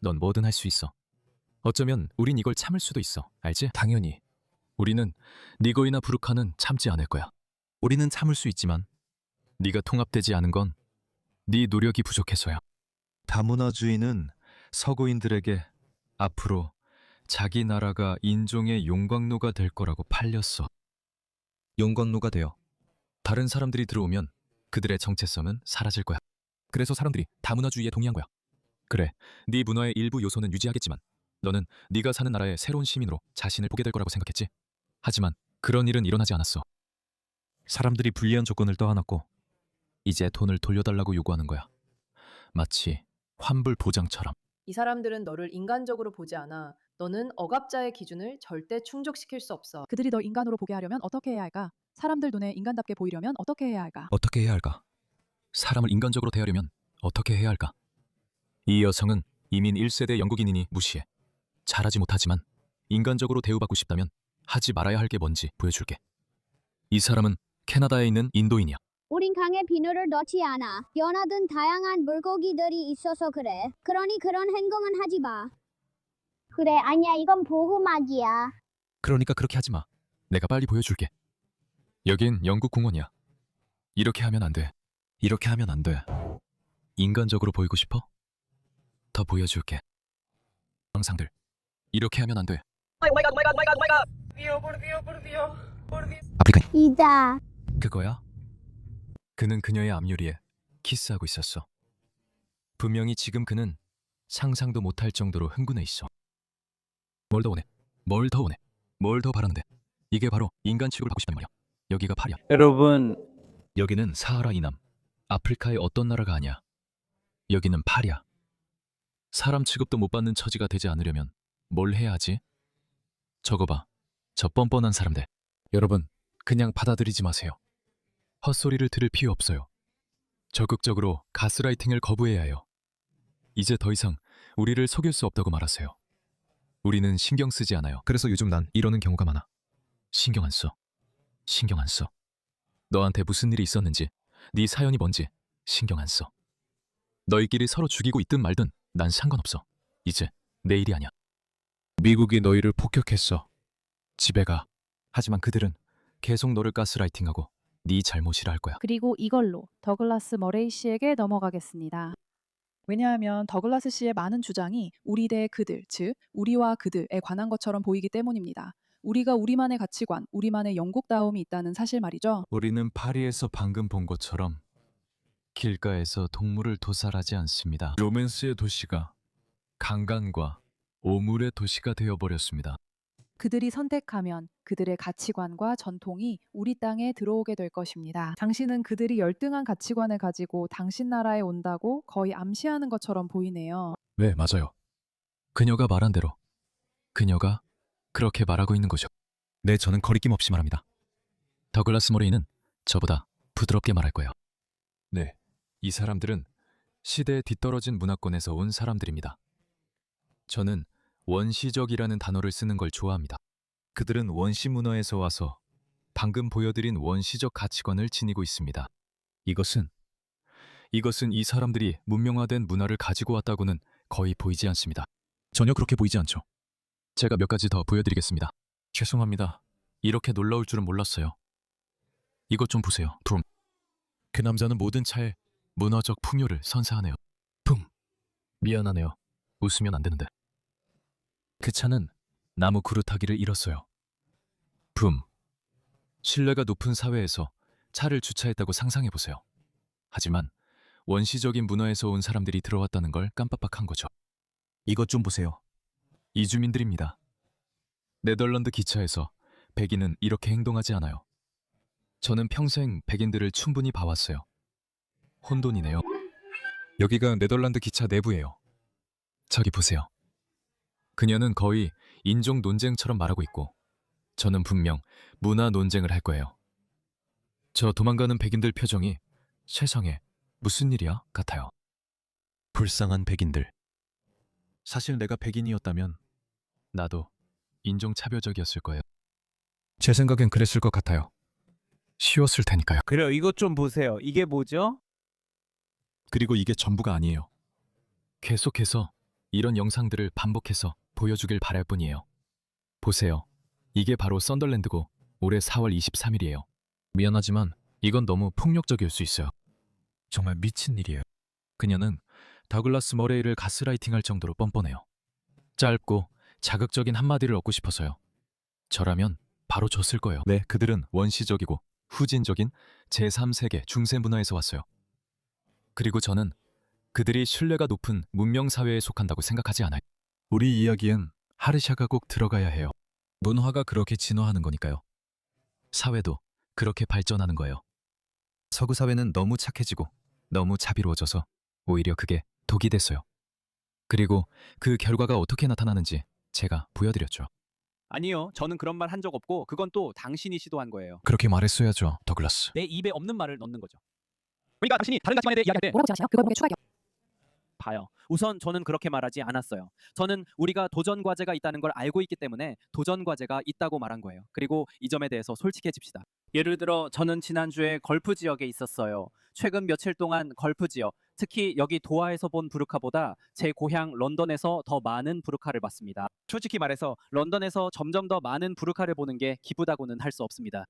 넌 뭐든 할 수 있어. 어쩌면 우린 이걸 참을 수도 있어. 알지? 당연히. 우리는 니거이나 부르카는 참지 않을 거야. 우리는 참을 수 있지만 네가 통합되지 않은 건 네 노력이 부족해서야. 다문화주의는 서구인들에게 앞으로 자기 나라가 인종의 용광로가 될 거라고 팔렸어. 용광로가 되어 다른 사람들이 들어오면 그들의 정체성은 사라질 거야. 그래서 사람들이 다문화주의에 동의한 거야. 그래, 네 문화의 일부 요소는 유지하겠지만 너는 네가 사는 나라의 새로운 시민으로 자신을 보게 될 거라고 생각했지. 하지만 그런 일은 일어나지 않았어. 사람들이 불리한 조건을 떠안았고 이제 돈을 돌려달라고 요구하는 거야. 마치 환불 보장처럼. 이 사람들은 너를 인간적으로 보지 않아. 너는 억압자의 기준을 절대 충족시킬 수 없어. 그들이 널 인간으로 보게 하려면 어떻게 해야 할까? 사람들 눈에 인간답게 보이려면 어떻게 해야 할까? 어떻게 해야 할까? 사람을 인간적으로 대하려면 어떻게 해야 할까? 이 여성은 이민 1세대 영국인이니 무시해. 잘하지 못하지만 인간적으로 대우받고 싶다면 하지 말아야 할 게 뭔지 보여줄게. 이 사람은 캐나다에 있는 인도인이야. 우린 강에 비누를 넣지 않아. 연하든 다양한 물고기들이 있어서 그래. 그러니 그런 행동은 하지 마. 그래, 아니야. 이건 보호막이야. 그러니까 그렇게 하지 마. 내가 빨리 보여줄게. 여긴 영국 공원이야. 이렇게 하면 안 돼. 이렇게 하면 안 돼. 인간적으로 보이고 싶어? 더 보여줄게. 영상들. 이렇게 하면 안 돼. 아프리카. 이다. 그거야? 그는 그녀의 앞유리에 키스하고 있었어. 분명히 지금 그는 상상도 못할 정도로 흥분해 있어. 뭘 더 원해? 뭘 더 원해? 뭘 더 바라는데? 이게 바로 인간 취급을 받고 싶다는 말이야. 여기가 파리야. 여러분, 여기는 사하라 이남, 아프리카의 어떤 나라가 아니야. 여기는 파리야. 사람 취급도 못 받는 처지가 되지 않으려면 뭘 해야 하지? 저거 봐. 저 뻔뻔한 사람들. 여러분, 그냥 받아들이지 마세요. 헛소리를 들을 필요 없어요. 적극적으로 가스라이팅을 거부해야 해요. 이제 더 이상 우리를 속일 수 없다고 말하세요. 우리는 신경 쓰지 않아요. 그래서 요즘 난 이러는 경우가 많아. 신경 안 써. 신경 안 써. 너한테 무슨 일이 있었는지, 네 사연이 뭔지 신경 안 써. 너희끼리 서로 죽이고 있든 말든 난 상관없어. 이제 내 일이 아니야. 미국이 너희를 폭격했어. 집에 가. 하지만 그들은 계속 너를 가스라이팅하고 네 잘못이라 할 거야. 그리고 이걸로 더글라스 머레이 씨에게 넘어가겠습니다. 왜냐하면 더글라스 씨의 많은 주장이 우리 대 그들, 즉 우리와 그들에 관한 것처럼 보이기 때문입니다. 우리가 우리만의 가치관, 우리만의 영국다움이 있다는 사실 말이죠. 우리는 파리에서 방금 본 것처럼 길가에서 동물을 도살하지 않습니다. 로맨스의 도시가 강간과 오물의 도시가 되어버렸습니다. 그들이 선택하면 그들의 가치관과 전통이 우리 땅에 들어오게 될 것입니다. 당신은 그들이 열등한 가치관을 가지고 당신 나라에 온다고 거의 암시하는 것처럼 보이네요. 네, 맞아요. 그녀가 말한 대로 그녀가 그렇게 말하고 있는 거죠. 네, 저는 거리낌 없이 말합니다. 더글라스 모레이는 저보다 부드럽게 말할 거예요. 네, 이 사람들은 시대에 뒤떨어진 문화권에서 온 사람들입니다. 저는 원시적이라는 단어를 쓰는 걸 좋아합니다. 그들은 원시 문화에서 와서 방금 보여드린 원시적 가치관을 지니고 있습니다. 이것은 이 사람들이 문명화된 문화를 가지고 왔다고는 거의 보이지 않습니다. 전혀 그렇게 보이지 않죠. 제가 몇 가지 더 보여드리겠습니다. 죄송합니다. 이렇게 놀라울 줄은 몰랐어요. 이것 좀 보세요. 붐. 그 남자는 모든 차에 문화적 풍요를 선사하네요. 붐. 미안하네요. 웃으면 안 되는데. 그 차는 나무 그루타기를 잃었어요. 붐. 신뢰가 높은 사회에서 차를 주차했다고 상상해보세요. 하지만 원시적인 문화에서 온 사람들이 들어왔다는 걸 깜빡한 거죠. 이것 좀 보세요. 이주민들입니다. 네덜란드 기차에서 백인은 이렇게 행동하지 않아요. 저는 평생 백인들을 충분히 봐왔어요. 혼돈이네요. 여기가 네덜란드 기차 내부예요. 저기 보세요. 그녀는 거의 인종 논쟁처럼 말하고 있고 저는 분명 문화 논쟁을 할 거예요. 저 도망가는 백인들 표정이 세상에 무슨 일이야? 같아요. 불쌍한 백인들. 사실 내가 백인이었다면 나도 인종차별적이었을 거예요. 제 생각엔 그랬을 것 같아요. 쉬웠을 테니까요. 그래요. 이것 좀 보세요. 이게 뭐죠? 그리고 이게 전부가 아니에요. 계속해서 이런 영상들을 반복해서 보여주길 바랄 뿐이에요. 보세요. 이게 바로 썬덜랜드고 올해 4월 23일이에요. 미안하지만 이건 너무 폭력적일 수 있어요. 정말 미친 일이에요. 그녀는 더글라스 머레이를 가스라이팅할 정도로 뻔뻔해요. 짧고 자극적인 한마디를 얻고 싶어서요. 저라면 바로 줬을 거예요. 네, 그들은 원시적이고 후진적인 제3세계 중세 문화에서 왔어요. 그리고 저는 그들이 신뢰가 높은 문명사회에 속한다고 생각하지 않아요. 우리 이야기엔 하르샤가 꼭 들어가야 해요. 문화가 그렇게 진화하는 거니까요. 사회도 그렇게 발전하는 거예요. 서구 사회는 너무 착해지고 너무 자비로워져서 오히려 그게 독이 됐어요. 그리고 그 결과가 어떻게 나타나는지 제가 보여드렸죠. 아니요, 저는 그런 말 한 적 없고 그건 또 당신이 시도한 거예요. 그렇게 말했어야죠, 더글라스. 내 입에 없는 말을 넣는 거죠. 그러니까 당신이 다른 가치관에 대해 이야기할 때 뭐라고 생각하시나요? 그걸 보게 추가요. 봐요. 우선 저는 그렇게 말하지 않았어요. 저는 우리가 도전 과제가 있다는 걸 알고 있기 때문에 도전 과제가 있다고 말한 거예요. 그리고 이 점에 대해서 솔직해집시다. 예를 들어 저는 지난주에 걸프 지역에 있었어요. 최근 며칠 동안 걸프 지역, 특히 여기 도하에서 본 부르카보다 제 고향 런던에서 더 많은 부르카를 봤습니다. 솔직히 말해서 런던에서 점점 더 많은 부르카를 보는 게 기쁘다고는 할 수 없습니다.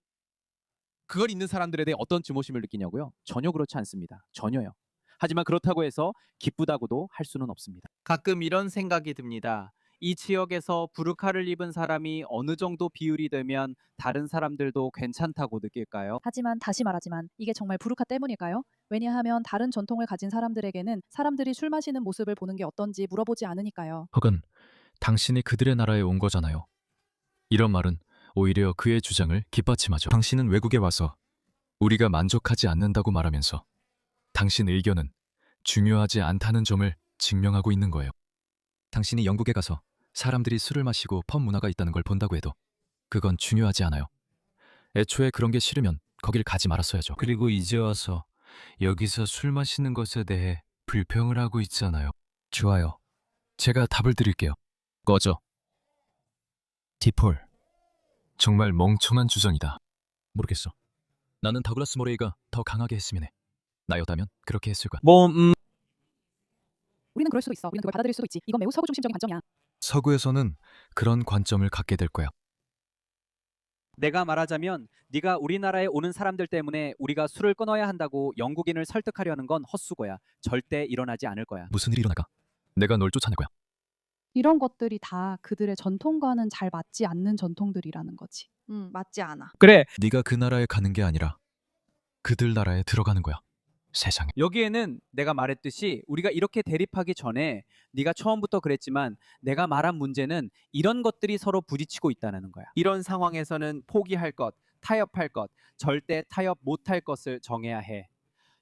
그걸 입는 사람들에 대해 어떤 증오심을 느끼냐고요? 전혀 그렇지 않습니다. 전혀요. 하지만 그렇다고 해서 기쁘다고도 할 수는 없습니다. 가끔 이런 생각이 듭니다. 이 지역에서 부르카를 입은 사람이 어느 정도 비율이 되면 다른 사람들도 괜찮다고 느낄까요? 하지만 다시 말하지만 이게 정말 부르카 때문일까요? 왜냐하면 다른 전통을 가진 사람들에게는 사람들이 술 마시는 모습을 보는 게 어떤지 물어보지 않으니까요. 혹은 당신이 그들의 나라에 온 거잖아요. 이런 말은 오히려 그의 주장을 뒷받침하죠. 당신은 외국에 와서 우리가 만족하지 않는다고 말하면서 당신 의견은 중요하지 않다는 점을 증명하고 있는 거예요. 당신이 영국에 가서 사람들이 술을 마시고 펍 문화가 있다는 걸 본다고 해도 그건 중요하지 않아요. 애초에 그런 게 싫으면 거길 가지 말았어야죠. 그리고 이제 와서 여기서 술 마시는 것에 대해 불평을 하고 있잖아요. 좋아요. 제가 답을 드릴게요. 꺼져. 디폴. 정말 멍청한 주장이다. 모르겠어. 나는 더글라스 모레이가 더 강하게 했으면 해. 나였다면 그렇게 했을 거야. 우리는 그럴 수도 있어. 우리는 그걸 받아들일 수도 있지. 이건 매우 서구 중심적인 관점이야. 서구에서는 그런 관점을 갖게 될 거야. 내가 말하자면 네가 우리나라에 오는 사람들 때문에 우리가 술을 끊어야 한다고 영국인을 설득하려는 건 헛수고야. 절대 일어나지 않을 거야. 무슨 일이 일어날까? 내가 널 쫓아낼 거야. 이런 것들이 다 그들의 전통과는 잘 맞지 않는 전통들이라는 거지. 맞지 않아. 그래. 네가 그 나라에 가는 게 아니라 그들 나라에 들어가는 거야. 세상에. 여기에는 내가 말했듯이 우리가 이렇게 대립하기 전에 네가 처음부터 그랬지만 내가 말한 문제는 이런 것들이 서로 부딪히고 있다는 거야. 이런 상황에서는 포기할 것, 타협할 것, 절대 타협 못할 것을 정해야 해.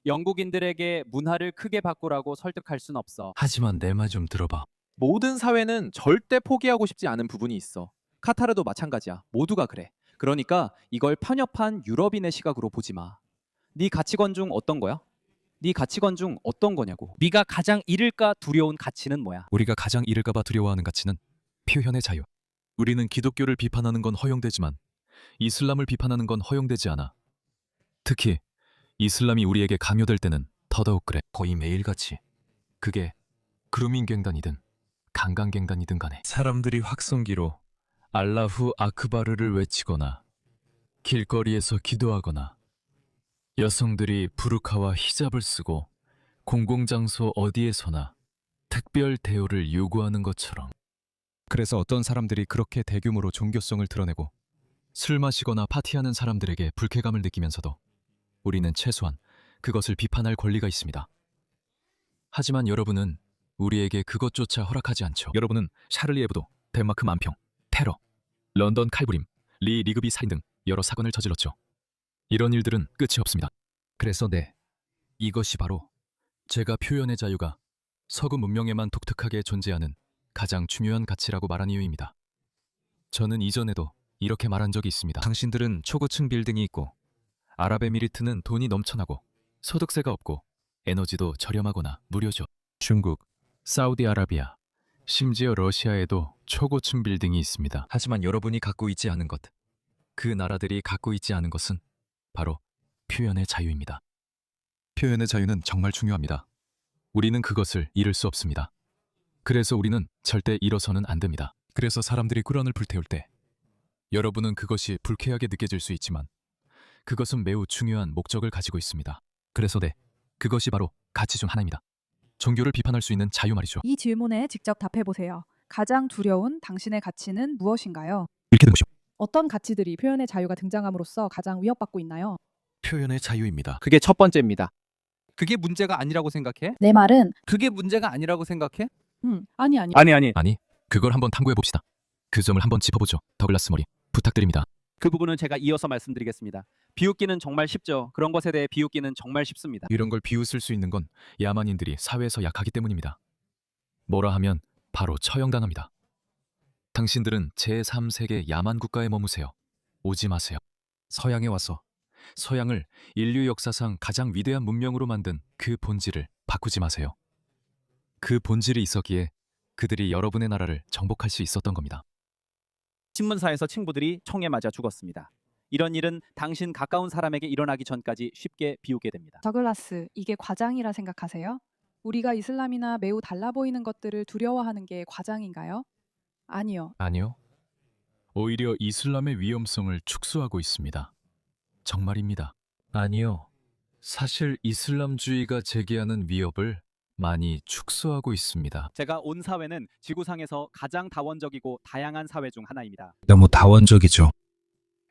영국인들에게 문화를 크게 바꾸라고 설득할 순 없어. 하지만 내 말 좀 들어봐. 모든 사회는 절대 포기하고 싶지 않은 부분이 있어. 카타르도 마찬가지야. 모두가 그래. 그러니까 이걸 편협한 유럽인의 시각으로 보지 마. 네 가치관 중 어떤 거야? 네 가치관 중 어떤 거냐고. 네가 가장 잃을까 두려운 가치는 뭐야? 우리가 가장 잃을까 봐 두려워하는 가치는 표현의 자유. 우리는 기독교를 비판하는 건 허용되지만 이슬람을 비판하는 건 허용되지 않아. 특히 이슬람이 우리에게 강요될 때는 더더욱 그래. 거의 매일같이. 그게 그루밍갱단이든 강간갱단이든 간에 사람들이 확성기로 알라후 아크바르를 외치거나 길거리에서 기도하거나 여성들이 부르카와 히잡을 쓰고 공공장소 어디에서나 특별 대우를 요구하는 것처럼. 그래서 어떤 사람들이 그렇게 대규모로 종교성을 드러내고 술 마시거나 파티하는 사람들에게 불쾌감을 느끼면서도 우리는 최소한 그것을 비판할 권리가 있습니다. 하지만 여러분은 우리에게 그것조차 허락하지 않죠. 여러분은 샤를리 에브도, 덴마크 만평, 테러, 런던 칼브림, 리 리그비 살인 등 여러 사건을 저질렀죠. 이런 일들은 끝이 없습니다. 그래서 이것이 바로 제가 표현의 자유가 서구 문명에만 독특하게 존재하는 가장 중요한 가치라고 말한 이유입니다. 저는 이전에도 이렇게 말한 적이 있습니다. 당신들은 초고층 빌딩이 있고 아랍에미리트는 돈이 넘쳐나고 소득세가 없고 에너지도 저렴하거나 무료죠. 중국, 사우디아라비아, 심지어 러시아에도 초고층 빌딩이 있습니다. 하지만 여러분이 갖고 있지 않은 것, 그 나라들이 갖고 있지 않은 것은 바로 표현의 자유입니다. 표현의 자유는 정말 중요합니다. 우리는 그것을 잃을 수 없습니다. 그래서 우리는 절대 잃어서는 안 됩니다. 그래서 사람들이 꾸란을 불태울 때 여러분은 그것이 불쾌하게 느껴질 수 있지만 그것은 매우 중요한 목적을 가지고 있습니다. 그래서 그것이 바로 가치 중 하나입니다. 종교를 비판할 수 있는 자유 말이죠. 이 질문에 직접 답해보세요. 가장 두려운 당신의 가치는 무엇인가요? 이렇게 된 것이요. 어떤 가치들이 표현의 자유가 등장함으로써 가장 위협받고 있나요? 표현의 자유입니다. 그게 첫 번째입니다. 그게 문제가 아니라고 생각해? 내 말은 그게 문제가 아니라고 생각해? 아니. 아니. 그걸 한번 탐구해 봅시다. 그 점을 한번 짚어보죠. 더글라스 머리 부탁드립니다. 그 부분은 제가 이어서 말씀드리겠습니다. 비웃기는 정말 쉽죠. 그런 것에 대해 비웃기는 정말 쉽습니다. 이런 걸 비웃을 수 있는 건 야만인들이 사회에서 약하기 때문입니다. 뭐라 하면 바로 처형당합니다. 당신들은 제3세계 야만 국가에 머무세요. 오지 마세요. 서양에 와서 서양을 인류 역사상 가장 위대한 문명으로 만든 그 본질을 바꾸지 마세요. 그 본질이 있었기에 그들이 여러분의 나라를 정복할 수 있었던 겁니다. 신문사에서 친구들이 총에 맞아 죽었습니다. 이런 일은 당신 가까운 사람에게 일어나기 전까지 쉽게 비우게 됩니다. 더글라스, 이게 과장이라 생각하세요? 우리가 이슬람이나 매우 달라 보이는 것들을 두려워하는 게 과장인가요? 아니요. 아니요. 오히려 이슬람의 위험성을 축소하고 있습니다. 정말입니다. 아니요. 사실 이슬람주의가 제기하는 위협을 많이 축소하고 있습니다. 제가 온 사회는 지구상에서 가장 다원적이고 다양한 사회 중 하나입니다. 너무 다원적이죠.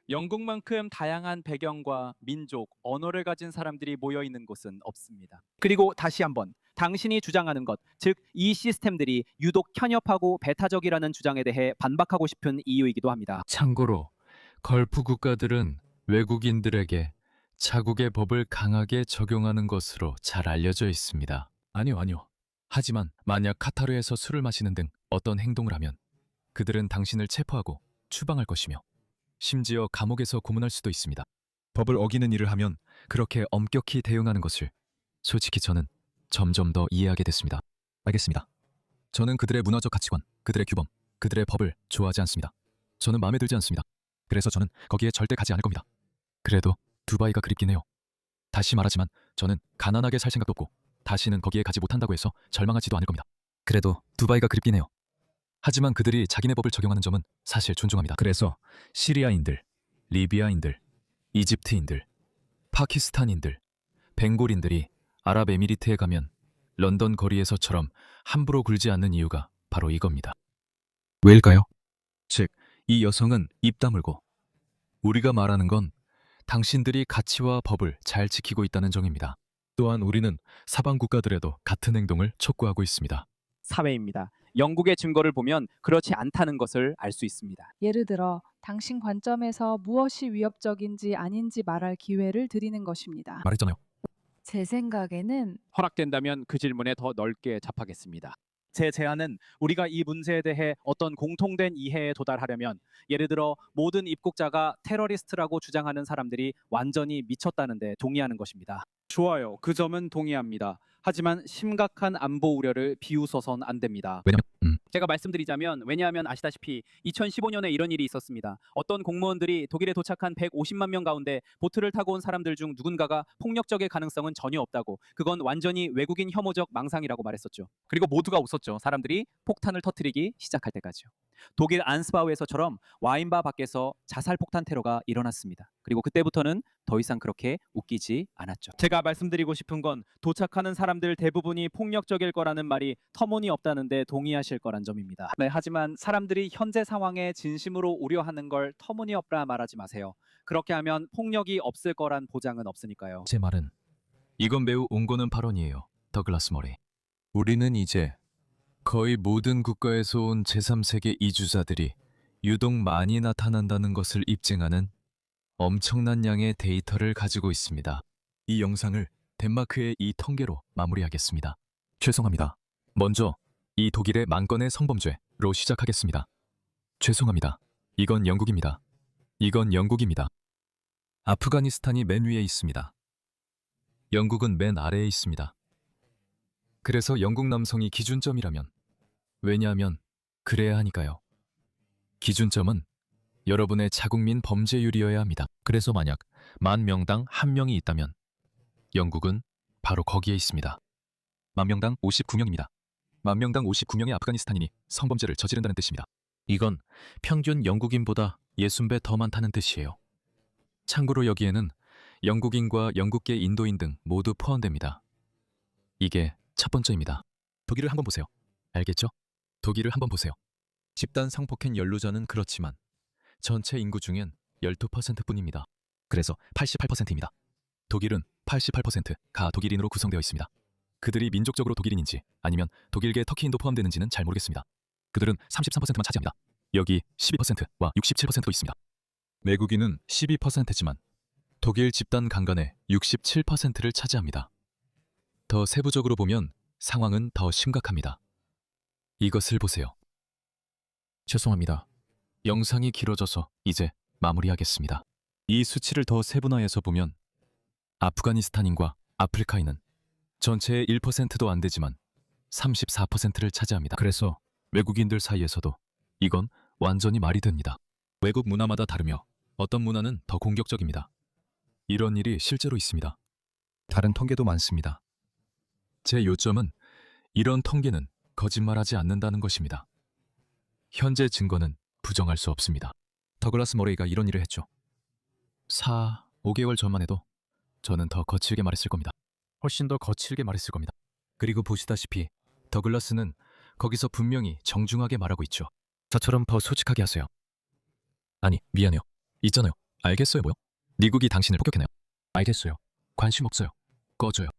영국만큼 다양한 배경과 민족, 언어를 가진 사람들이 모여 있는 곳은 없습니다. 그리고 다시 한번 당신이 주장하는 것, 즉 이 시스템들이 유독 편협하고 배타적이라는 주장에 대해 반박하고 싶은 이유이기도 합니다. 참고로 걸프 국가들은 외국인들에게 자국의 법을 강하게 적용하는 것으로 잘 알려져 있습니다. 아니요. 하지만 만약 카타르에서 술을 마시는 등 어떤 행동을 하면 그들은 당신을 체포하고 추방할 것이며 심지어 감옥에서 고문할 수도 있습니다. 법을 어기는 일을 하면 그렇게 엄격히 대응하는 것을 솔직히 저는 점점 더 이해하게 됐습니다. 알겠습니다. 저는 그들의 문화적 가치관, 그들의 규범, 그들의 법을 좋아하지 않습니다. 저는 마음에 들지 않습니다. 그래서 저는 거기에 절대 가지 않을 겁니다. 그래도 두바이가 그립긴 해요. 다시 말하지만 저는 가난하게 살 생각도 없고 다시는 거기에 가지 못한다고 해서 절망하지도 않을 겁니다. 그래도 두바이가 그립긴 해요. 하지만 그들이 자기네 법을 적용하는 점은 사실 존중합니다. 그래서 시리아인들, 리비아인들, 이집트인들, 파키스탄인들, 벵골인들이 아랍에미리트에 가면 런던 거리에서처럼 함부로 굴지 않는 이유가 바로 이겁니다. 왜일까요? 즉, 이 여성은 입 다물고 우리가 말하는 건 당신들이 가치와 법을 잘 지키고 있다는 정입니다. 또한 우리는 사방 국가들에도 같은 행동을 촉구하고 있습니다. 사회입니다. 영국의 증거를 보면 그렇지 않다는 것을 알 수 있습니다. 예를 들어 당신 관점에서 무엇이 위협적인지 아닌지 말할 기회를 드리는 것입니다. 말했잖아요. 제 생각에는 허락된다면 그 질문에 더 넓게 답하겠습니다. 제 제안은 우리가 이 문제에 대해 어떤 공통된 이해에 도달하려면 예를 들어 모든 입국자가 테러리스트라고 주장하는 사람들이 완전히 미쳤다는데 동의하는 것입니다. 좋아요. 그 점은 동의합니다. 하지만 심각한 안보 우려를 비웃어선 안 됩니다. 왜냐면 제가 말씀드리자면 왜냐하면 아시다시피 2015년에 이런 일이 있었습니다. 어떤 공무원들이 독일에 도착한 150만 명 가운데 보트를 타고 온 사람들 중 누군가가 폭력적일 가능성은 전혀 없다고, 그건 완전히 외국인 혐오적 망상이라고 말했었죠. 그리고 모두가 웃었죠. 사람들이 폭탄을 터뜨리기 시작할 때까지요. 독일 안스바우에서처럼 와인바 밖에서 자살 폭탄 테러가 일어났습니다. 그리고 그때부터는 더 이상 그렇게 웃기지 않았죠. 제가 말씀드리고 싶은 건 도착하는 사람들 대부분이 폭력적일 거라는 말이 터무니없다는데 동의하실 거란 점입니다. 네, 하지만 사람들이 현재 상황에 진심으로 우려하는 걸 터무니없다 말하지 마세요. 그렇게 하면 폭력이 없을 거란 보장은 없으니까요. 제 말은 이건 매우 옹고는 발언이에요. 더글라스 머리. 우리는 이제 거의 모든 국가에서 온 제3세계 이주자들이 유독 많이 나타난다는 것을 입증하는 엄청난 양의 데이터를 가지고 있습니다. 이 영상을 덴마크의 이 통계로 마무리하겠습니다. 죄송합니다. 먼저 이 독일의 만 건의 성범죄로 시작하겠습니다. 죄송합니다. 이건 영국입니다. 이건 영국입니다. 아프가니스탄이 맨 위에 있습니다. 영국은 맨 아래에 있습니다. 그래서 영국 남성이 기준점이라면, 왜냐하면 그래야 하니까요. 기준점은 여러분의 자국민 범죄율이어야 합니다. 그래서 만약 10,000명당 1명이 있다면 영국은 바로 거기에 있습니다. 10,000명당 59명입니다. 10,000명당 59명의 아프가니스탄인이 성범죄를 저지른다는 뜻입니다. 이건 평균 영국인보다 60배 더 많다는 뜻이에요. 참고로 여기에는 영국인과 영국계 인도인 등 모두 포함됩니다. 이게 첫 번째입니다. 독일을 한번 보세요. 알겠죠? 독일을 한번 보세요. 집단 성폭행 연루자는 그렇지만 전체 인구 중엔 12%뿐입니다. 그래서 88%입니다. 독일은 88%가 독일인으로 구성되어 있습니다. 그들이 민족적으로 독일인인지 아니면 독일계 터키인도 포함되는지는 잘 모르겠습니다. 그들은 33%만 차지합니다. 여기 12%와 67%도 있습니다. 외국인은 12%지만 독일 집단 강간의 67%를 차지합니다. 더 세부적으로 보면 상황은 더 심각합니다. 이것을 보세요. 죄송합니다. 영상이 길어져서 이제 마무리하겠습니다. 이 수치를 더 세분화해서 보면 아프가니스탄인과 아프리카인은 전체의 1%도 안 되지만 34%를 차지합니다. 그래서 외국인들 사이에서도 이건 완전히 말이 됩니다. 외국 문화마다 다르며 어떤 문화는 더 공격적입니다. 이런 일이 실제로 있습니다. 다른 통계도 많습니다. 제 요점은 이런 통계는 거짓말하지 않는다는 것입니다. 현재 증거는 부정할 수 없습니다. 더글라스 머레이가 이런 일을 했죠. 5개월 전만 해도 저는 더 거칠게 말했을 겁니다. 훨씬 더 거칠게 말했을 겁니다. 그리고 보시다시피 더글라스는 거기서 분명히 정중하게 말하고 있죠. 저처럼 더 솔직하게 하세요. 아니, 미안해요. 있잖아요. 알겠어요, 뭐요? 미국이 당신을 폭격했나요? 알겠어요. 관심 없어요. 꺼져요.